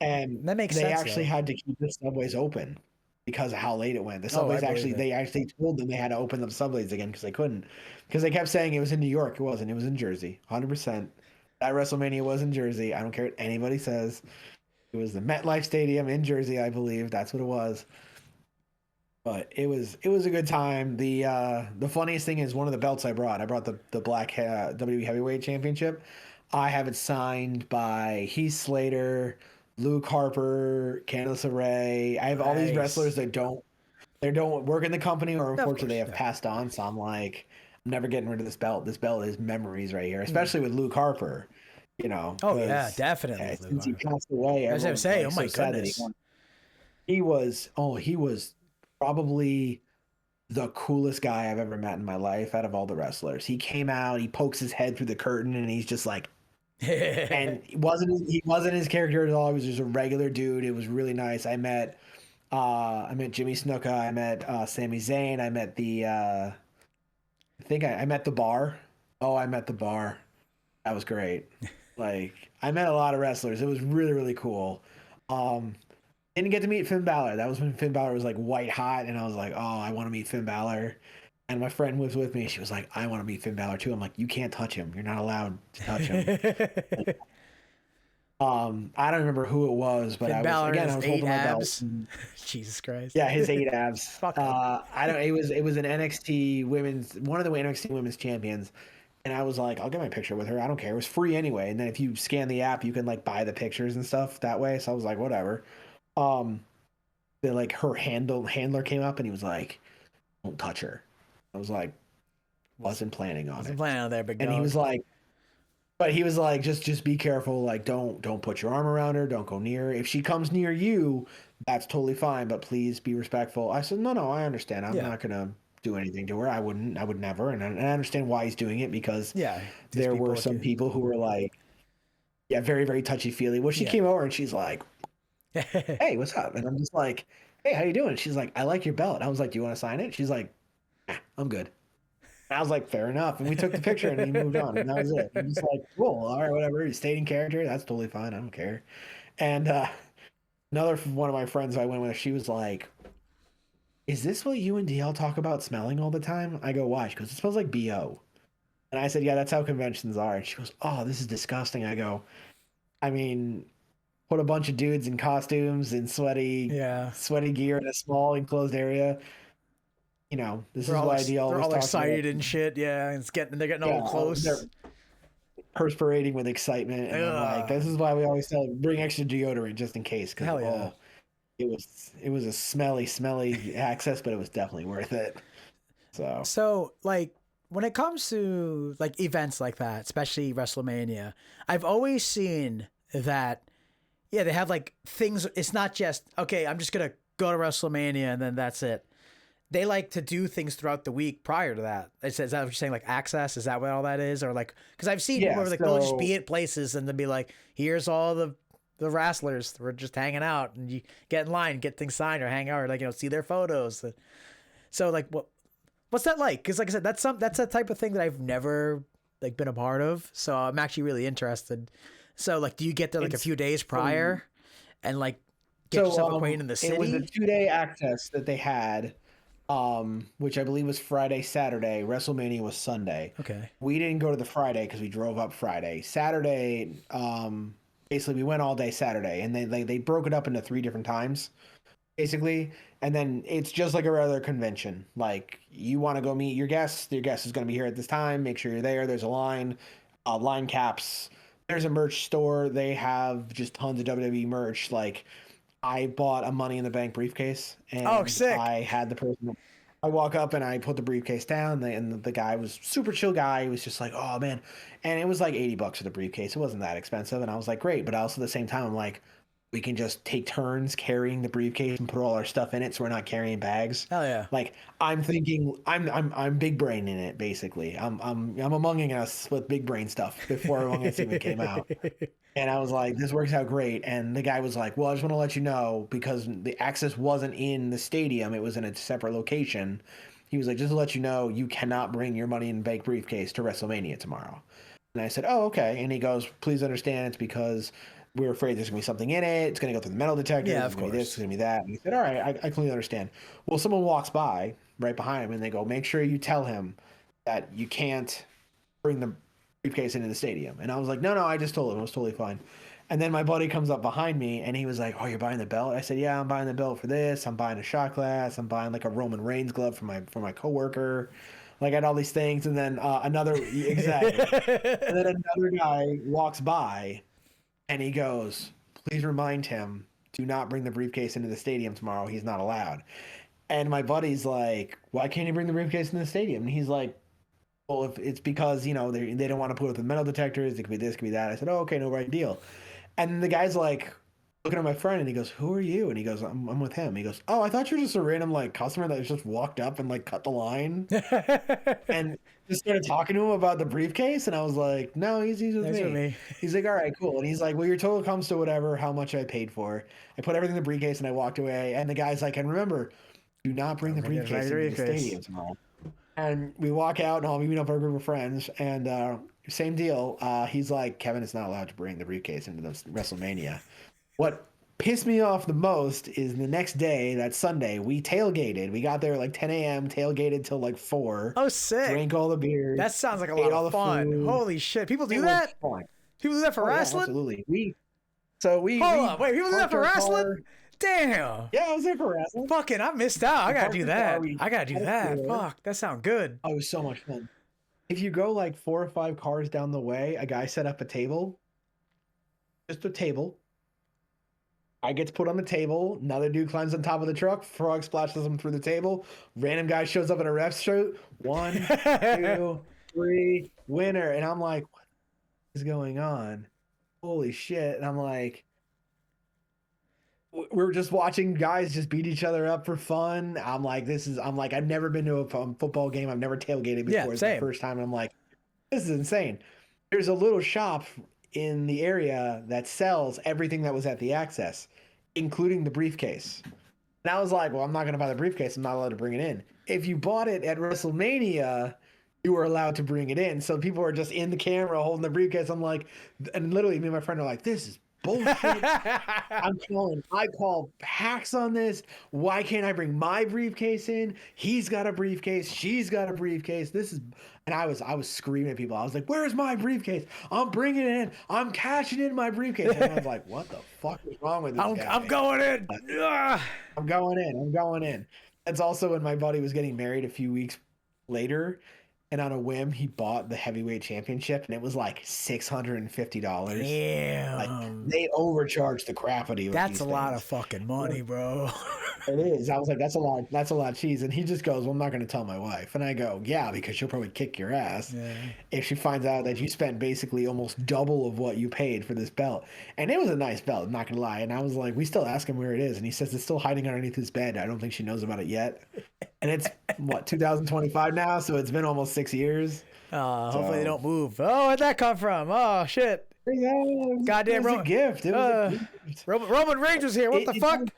And that makes sense. They sense, actually had to keep the subways open because of how late it went. The Oh, I subways believe it. they actually told them they had to open the subways again because they couldn't. Because they kept saying it was in New York. It wasn't. It was in Jersey. 100%. That WrestleMania was in Jersey. I don't care what anybody says. It was the MetLife Stadium in Jersey, I believe. That's what it was. But it was a good time. The funniest thing is one of the belts I brought the black WWE Heavyweight Championship. I have it signed by Heath Slater, Luke Harper, Candice LeRae. I have all these Nice. wrestlers that don't They don't work in the company, or Of unfortunately they course. have Yeah. passed on. So I'm like, I'm never getting rid of this belt. This belt is memories right here, Mm. especially with Luke Harper. Oh yeah, Because definitely, since he Luke. passed away, As I was everyone's saying, oh like my so sad that he goodness. won. He was probably the coolest guy I've ever met in my life out of all the wrestlers. He came out, he pokes his head through the curtain, and he's just like, and he wasn't his character at all. He was just a regular dude. It was really nice. I met Jimmy Snuka. I met Sami Zayn. I met I think I met the Bar. Oh, I met the Bar. That was great. Like I met a lot of wrestlers. It was really really cool. Um, didn't get to meet Finn Balor. That was when Finn Balor was like white hot, and I was like, oh, I want to meet Finn Balor. And my friend was with me. She was like, I want to meet Finn Balor too. I'm like, you can't touch him. You're not allowed to touch him. I don't remember who it was, but Finn Balor and I his was 8 holding my belt. abs. Jesus Christ. Yeah, his 8 abs. Fuck him. I don't. It was an NXT women's, one of the NXT women's champions, and I was like, I'll get my picture with her. I don't care. It was free anyway. And then if you scan the app, you can like buy the pictures and stuff that way. So I was like, whatever. Um, then like her handler came up and he was like, don't touch her. I was like, wasn't planning on Wasn't it. planning on there, big And he dog. was like, but he was like, just be careful. Like, don't put your arm around her. Don't go near her. If she comes near you, that's totally fine. But please be respectful. I said, no, I understand. I'm Yeah. not gonna do anything to her. I wouldn't. I would never. And I understand why he's doing it because Yeah. These there people were some can. people who were like, yeah, very very touchy feely. Well, she Yeah. came over and she's like, hey, what's up? And I'm just like, hey, how you doing? She's like, I like your belt. I was like, do you want to sign it? She's like, I'm good. I was like, fair enough. And we took the picture and he moved on. And that was it. I'm just like, cool. All right, whatever. He's stayed in character. That's totally fine. I don't care. And another one of my friends I went with, she was like, is this what you and DL talk about smelling all the time? I go, why? She goes, it smells like BO. And I said, yeah, that's how conventions are. And she goes, oh, this is disgusting. I go, I mean, put a bunch of dudes in costumes and Yeah. sweaty gear in a small enclosed area. This is why DL They're always all talks about, excited and shit. Yeah. They're getting all yeah, close. they're perspirating with excitement, and I'm like, Ugh. this is why we always tell bring extra deodorant just in case, because Hell yeah. it was a smelly access, but it was definitely worth it. So So, like, when it comes to like events like that, especially WrestleMania, I've always seen that. Yeah, they have like things. It's not just okay. I'm just gonna go to WrestleMania and then that's it. They like to do things throughout the week prior to that. Is that what you're saying? Like access? Is that what all that is? Or like, because I've seen people yeah, where like they'll just be at places and they'll be like, "Here's all the wrestlers. We're just hanging out, and you get in line, get things signed, or hang out, or like see their photos." So like, what's that like? Because like I said, that's a type of thing that I've never like been a part of. So I'm actually really interested. So like, do you get there like a it's few days so prior, and like get so yourself acquainted in the it was a city? 2 day access that they had, which I believe was Friday, Saturday. WrestleMania was Sunday. Okay. We didn't go to the Friday because we drove up Friday. Saturday, basically we went all day Saturday, and they broke it up into 3 different times, basically. And then it's just like a regular convention. Like you want to go meet your guest is going to be here at this time. Make sure you're there. There's a line, line caps. There's a merch store. They have just tons of WWE merch. Like I bought a Money in the Bank briefcase, Oh, and sick. I had the person. I walk up and I put the briefcase down, and the guy was super chill guy. He was just like, "Oh man," and it was like $80 for the briefcase. It wasn't that expensive, and I was like, "Great," but also at the same time, I'm like, we can just take turns carrying the briefcase and put all our stuff in it, so we're not carrying bags. Hell yeah. Like I'm thinking, I'm big brain in it basically. I'm Amonging Us with big brain stuff before Among Us even came out. And I was like, this works out great. And the guy was like, well, I just want to let you know because the access wasn't in the stadium, it was in a separate location. He was like, just to let you know, you cannot bring your Money in the Bank briefcase to WrestleMania tomorrow. And I said, oh, okay. And he goes, please understand, it's because we're afraid there's going to be something in it. It's going to go through the metal detectors. Yeah, It's of going to be this, it's course. going to be that. And he said, all right, I completely understand. Well, someone walks by right behind him and they go, make sure you tell him that you can't bring the briefcase into the stadium. And I was like, no, I just told him. It was totally fine. And then my buddy comes up behind me and he was like, oh, you're buying the belt? I said, yeah, I'm buying the belt for this. I'm buying a shot glass. I'm buying like a Roman Reigns glove for my coworker. Like I had all these things. And then exactly. And then another guy walks by and he goes, please remind him, do not bring the briefcase into the stadium tomorrow. He's not allowed. And my buddy's like, why can't you bring the briefcase in the stadium? And he's like, well, if it's because, they don't want to put it with metal detectors. It could be this, it could be that. I said, oh, okay, no right deal. And the guy's like, looking at my friend, and he goes, who are you? And he goes, I'm with him. He goes, oh, I thought you were just a random, like, customer that just walked up and, like, cut the line. And just started talking to him about the briefcase. And I was like, no, he's with Thanks for me. me. He's like, all right, cool. And he's like, well, your total comes to whatever, how much I paid for. I put everything in the briefcase and I walked away. And the guy's like, and remember, do not bring the bring the briefcase into the briefcase. stadium tomorrow. And we walk out and I'll meet up with a group of friends. And same deal. He's like, Kevin is not allowed to bring the briefcase into the WrestleMania. What pissed me off the most is the next day, that Sunday, we tailgated. We got there at like 10 a.m., tailgated till like 4. Oh, sick. Drank all the beer. That sounds like a lot of fun. Holy shit. People do that? People do that for wrestling? Yeah, absolutely. Hold up. Wait, people do that for wrestling? Damn. Yeah, I was there for wrestling. Fucking, I missed out. I gotta do that. I gotta do that. Fuck, that sounds good. Oh, it was so much fun. If you go like 4 or 5 cars down the way, a guy set up a table. Just a table. I get to put on the table. Another dude climbs on top of the truck. Frog splashes him through the table. Random guy shows up in a ref shirt. 1, 2, 3, winner. And I'm like, what is going on? Holy shit. And I'm like, we're just watching guys just beat each other up for fun. I'm like, I've never been to a football game. I've never tailgated before. Yeah, it's the first time. And I'm like, this is insane. There's a little shop in the area that sells everything that was at the Access, including the briefcase. And I was like, well, I'm not going to buy the briefcase. I'm not allowed to bring it in. If you bought it at WrestleMania, you were allowed to bring it in. So people are just in the camera holding the briefcase. I'm like, and literally me and my friend are like, this is bullshit. I call hacks on this. Why can't I bring my briefcase in? He's got a briefcase. She's got a briefcase. And I was screaming at people. I was like, where's my briefcase? I'm bringing it in. I'm cashing in my briefcase. And I was like, what the fuck is wrong with this guy? I'm going in. I'm going in. That's also when my buddy was getting married a few weeks later. And on a whim, he bought the heavyweight championship, and it was like $650. Damn. Like, they overcharged the crap out of you. That's a lot of fucking money, bro. It is. I was like, that's a lot of cheese. And he just goes, well, I'm not going to tell my wife. And I go, yeah, because she'll probably kick your ass if she finds out that you spent basically almost double of what you paid for this belt. And it was a nice belt, I'm not going to lie. And I was like, we still ask him where it is. And he says it's still hiding underneath his bed. I don't think she knows about it yet. And it's, 2025 now? So it's been almost 6 years. Hopefully they don't move. Oh, where'd that come from? Oh, shit. Yeah, Goddamn it was a gift. It was a gift. Roman Reigns was here. What the fuck?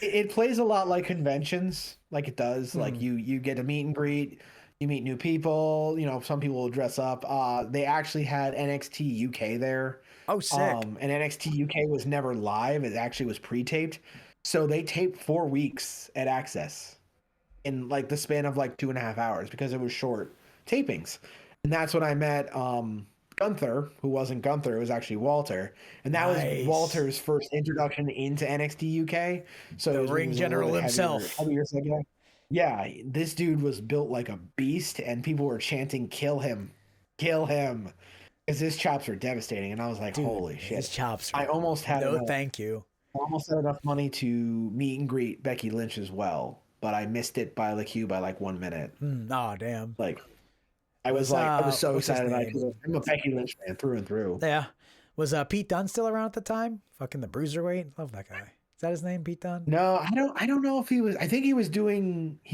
It plays a lot like conventions, like it does. Like you get a meet and greet, you meet new people. Some people will dress up. They actually had NXT UK there. Oh, sick. And NXT UK was never live. It actually was pre-taped. So they taped 4 weeks at Access in like the span of like 2.5 hours because it was short tapings. And that's when I met Gunther, who wasn't Gunther, it was actually Walter. And that was Walter's first introduction into NXT UK. So the ring general himself. Yeah, this dude was built like a beast, and people were chanting, kill him. Kill him. Because his chops were devastating. And I was like, holy shit. His chops. I almost had thank you. I almost had enough money to meet and greet Becky Lynch as well. But I missed it by like 1 minute. Oh, damn. Like, I was so excited. I'm a Becky Lynch fan through and through. Yeah. Was Pete Dunne still around at the time? Fucking the Bruiserweight. Love that guy. Is that his name, Pete Dunne? No, I don't know if he was. I think he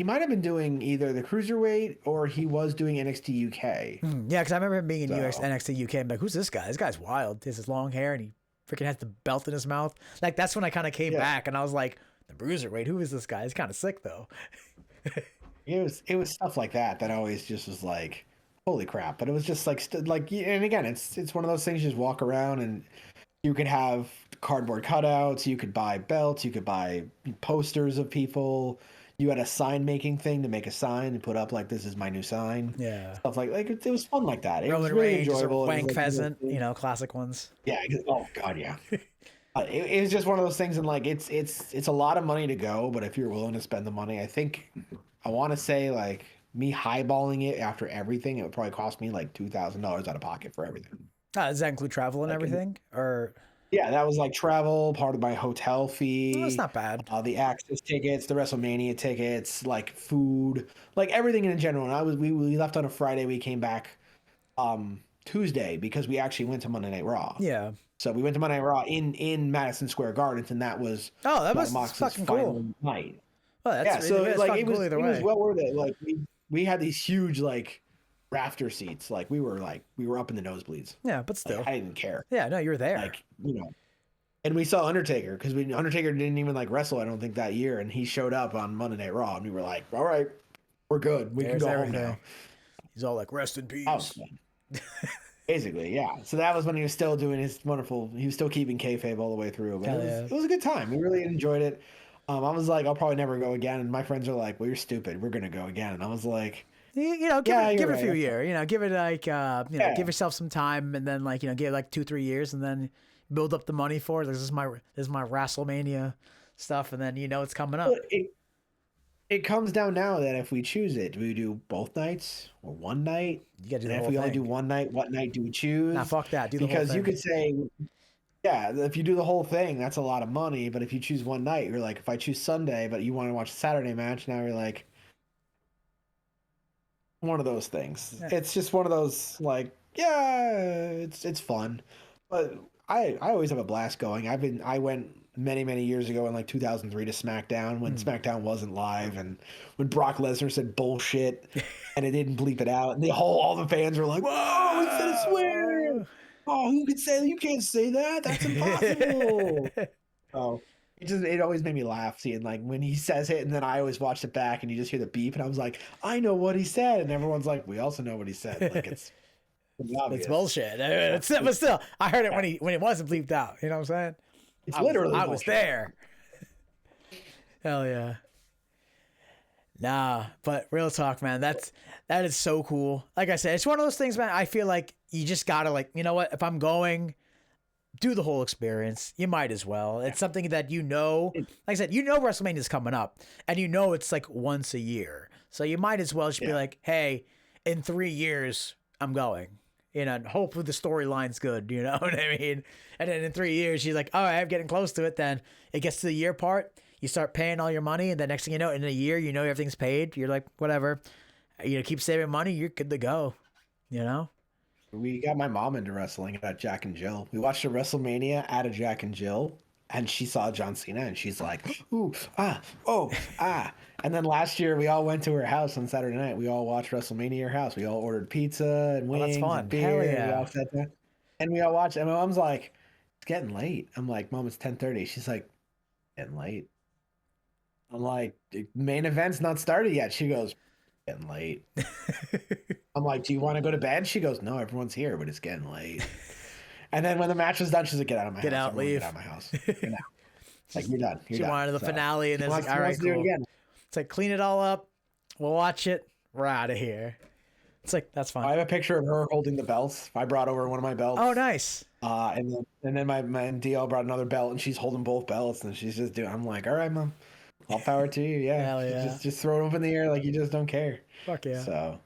might have been doing either the Cruiserweight or he was doing NXT UK. Yeah, because I remember him being in NXT UK. I'm like, who's this guy? This guy's wild. He has his long hair and he freaking has the belt in his mouth. Like, that's when I kind of came back and I was like, the Bruiserweight, who is this guy? He's kind of sick though. It was stuff like that always just was like, holy crap. But it was just like, and again, it's one of those things you just walk around and you could have cardboard cutouts, you could buy belts, you could buy posters of people. You had a sign making thing to make a sign and put up like, this is my new sign. Yeah. Stuff like it was fun like that. It Roman was really Reigns enjoyable. Or Wank Pheasant, classic ones. Yeah. Oh God. Yeah. It was just one of those things. And like, it's a lot of money to go, but if you're willing to spend the money, I want to say like me highballing it after everything, it would probably cost me like $2,000 out of pocket for everything. Does that include travel and everything or? Yeah, that was like travel, part of my hotel No, that's fee, not bad. the Access tickets, the WrestleMania tickets, like food, like everything in general. And we left on a Friday, we came back Tuesday because we actually went to Monday Night Raw. Yeah. So we went to Monday Night Raw in Madison Square Gardens, and that was Oh, that John was Moxley's fucking cool. final night. Oh, that's Yeah, so it's like fucking cool either it was way. well worth it. Like we had these huge like rafter seats. Like we were up in the nosebleeds. Yeah, but Like still. I didn't care. Yeah, no, you were there. Like, and we saw Undertaker because Undertaker didn't even like wrestle, I don't think, that year, and he showed up on Monday Night Raw, and we were like, all right, we're good. We can There's go home everything. now. He's all like, rest in That was peace. fun. Basically, yeah. So that was when he was still doing his wonderful. He was still keeping kayfabe all the way through. But Hell yeah. it was a good time. We really enjoyed it. I was like, I'll probably never go again. And my friends are like, well, you're stupid. We're gonna go again. And I was like, You know, give Yeah, it you're a right. few years. You know, give it like Yeah. give yourself some time, and then like give it like 2-3 years, and then build up the money for it. This is my WrestleMania stuff, and then it's coming up. But it comes down now that if we choose it, do we do both nights or one night? You gotta do And the if whole we only do thing. one night, what night do we choose? Nah, fuck that. Do the whole Because thing. you could say, yeah, if you do the whole thing, that's a lot of money. But if you choose one night, you're like, if I choose Sunday, but you want to watch a Saturday match, now you're like, one of those things. Yeah. It's just one of those like, yeah, it's fun. But I always have a blast going. I went many years ago in like 2003 to SmackDown when SmackDown wasn't live, and when Brock Lesnar said bullshit and it didn't bleep it out, and all the fans were like, "Whoa, he said a swear! Oh, who could say that? You can't say that. That's impossible." Oh, it always made me laugh seeing like when he says it, and then I always watched it back, and you just hear the beep, and I was like, I know what he said, and everyone's like, we also know what he said. Like it's obvious. It's bullshit. But still, I heard it when it wasn't bleeped out. You know what I'm saying? It's literally I was bullshit. there. Hell yeah. Nah, but real talk, man. That is so cool. Like I said, it's one of those things, man. I feel like you just gotta like, you know what? If I'm going, do the whole experience. You might as well. It's something that like I said, WrestleMania is coming up, and it's like once a year. So you might as well just be like, hey, in 3 years, I'm going. And hopefully the storyline's good. You know what I mean? And then in 3 years, she's like, all right, I'm getting close to it. Then it gets to the year part. You start paying all your money, and the next thing you know, in a year, everything's paid. You're like, whatever. Keep saving money. You're good to go. We got my mom into wrestling at Jack and Jill. We watched a WrestleMania at a Jack and Jill, and she saw John Cena, and she's like, ooh, ah, oh, ah. And then last year, we all went to her house on Saturday night. We all watched WrestleMania at her house. We all ordered pizza and wings fun. and beer. Hell And yeah. we all sat there, and we all watched. And my mom's like, it's getting late. I'm like, Mom, it's 10:30. She's like, getting late. I'm like, the main event's not started yet. She goes, getting late. I'm like, do you want to go to bed? She goes, no, everyone's here, but it's getting late. And then when the match was done, she's like, get out of my Get house. out, Everyone leave. Get out of my house. Get out. Like, you're done. You're She done. wanted the finale, and then it's like, all right, do it cool. again. It's like, clean it all up. We'll watch it. We're out of here. It's like, that's I fine. have a picture of her holding the belts. I brought over one of my belts. Oh, nice. And then my DL brought another belt, and she's holding both belts, and she's just doing. I'm like, all right, Mom, all power to you. Yeah, Hell yeah. Just throw it up in the air like you just don't care. Fuck yeah. So,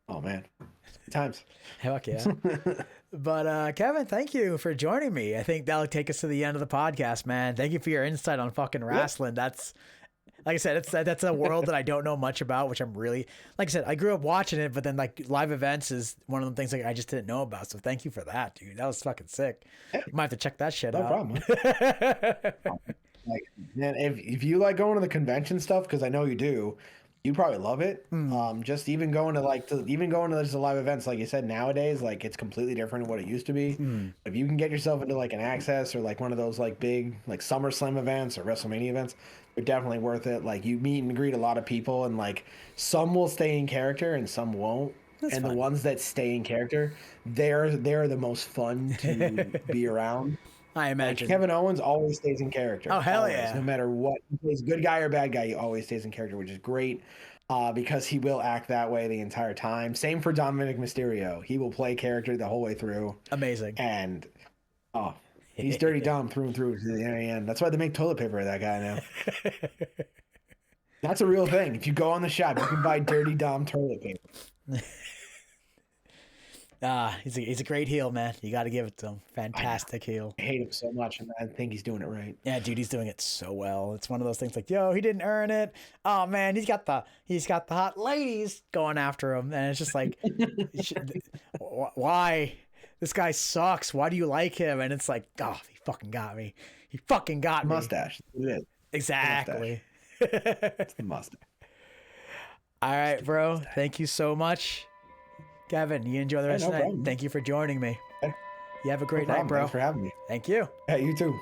oh man, good times. Heck yeah. But Kevin, thank you for joining me. I think that'll take us to the end of the podcast, man. Thank you for your insight on fucking wrestling. That's, like I said, that's a world that I don't know much about, which I'm really, like I said, I grew up watching it, but then like live events is one of the things like I just didn't know about. So thank you for that, dude. That was fucking sick. You might have to check that shit out. No problem. Like, man, if you like going to the convention stuff, because I know you do, you probably love it. Just even going to just the live events, like you said, nowadays, like it's completely different than what it used to be. If you can get yourself into like an Access or like one of those like big like SummerSlam events or WrestleMania events, they're definitely worth it. Like you meet and greet a lot of people, and like some will stay in character and some won't. That's and fine. the ones that stay in character, they're the most fun to be around. I Like imagine. Kevin Owens always stays in character. Oh, hell always. yeah. No matter what, he plays good guy or bad guy, he always stays in character, which is great because he will act that way the entire time. Same for Dominic Mysterio. He will play character the whole way through. Amazing. And, he's Dirty Dom through and through to the very end. That's why they make toilet paper of that guy now. That's a real thing. If you go on the shop, you can buy Dirty Dom toilet paper. He's a great heel, man. You got to give it to him. Fantastic heel. I hate him so much, and I think he's doing it right. Yeah, dude, he's doing it so well. It's one of those things like, yo, he didn't earn it. Oh man, he's got the hot ladies going after him, and it's just like, why? This guy sucks. Why do you like him? And it's like, oh, he fucking got me. He fucking got me. Mustache. It is. Exactly. It's the mustache. All right, bro. Thank you so much. Kevin, you enjoy the rest of the night. Problem. Thank you for joining me. Hey, You have a great night, bro. Thanks for having me. Thank you. Yeah, you too.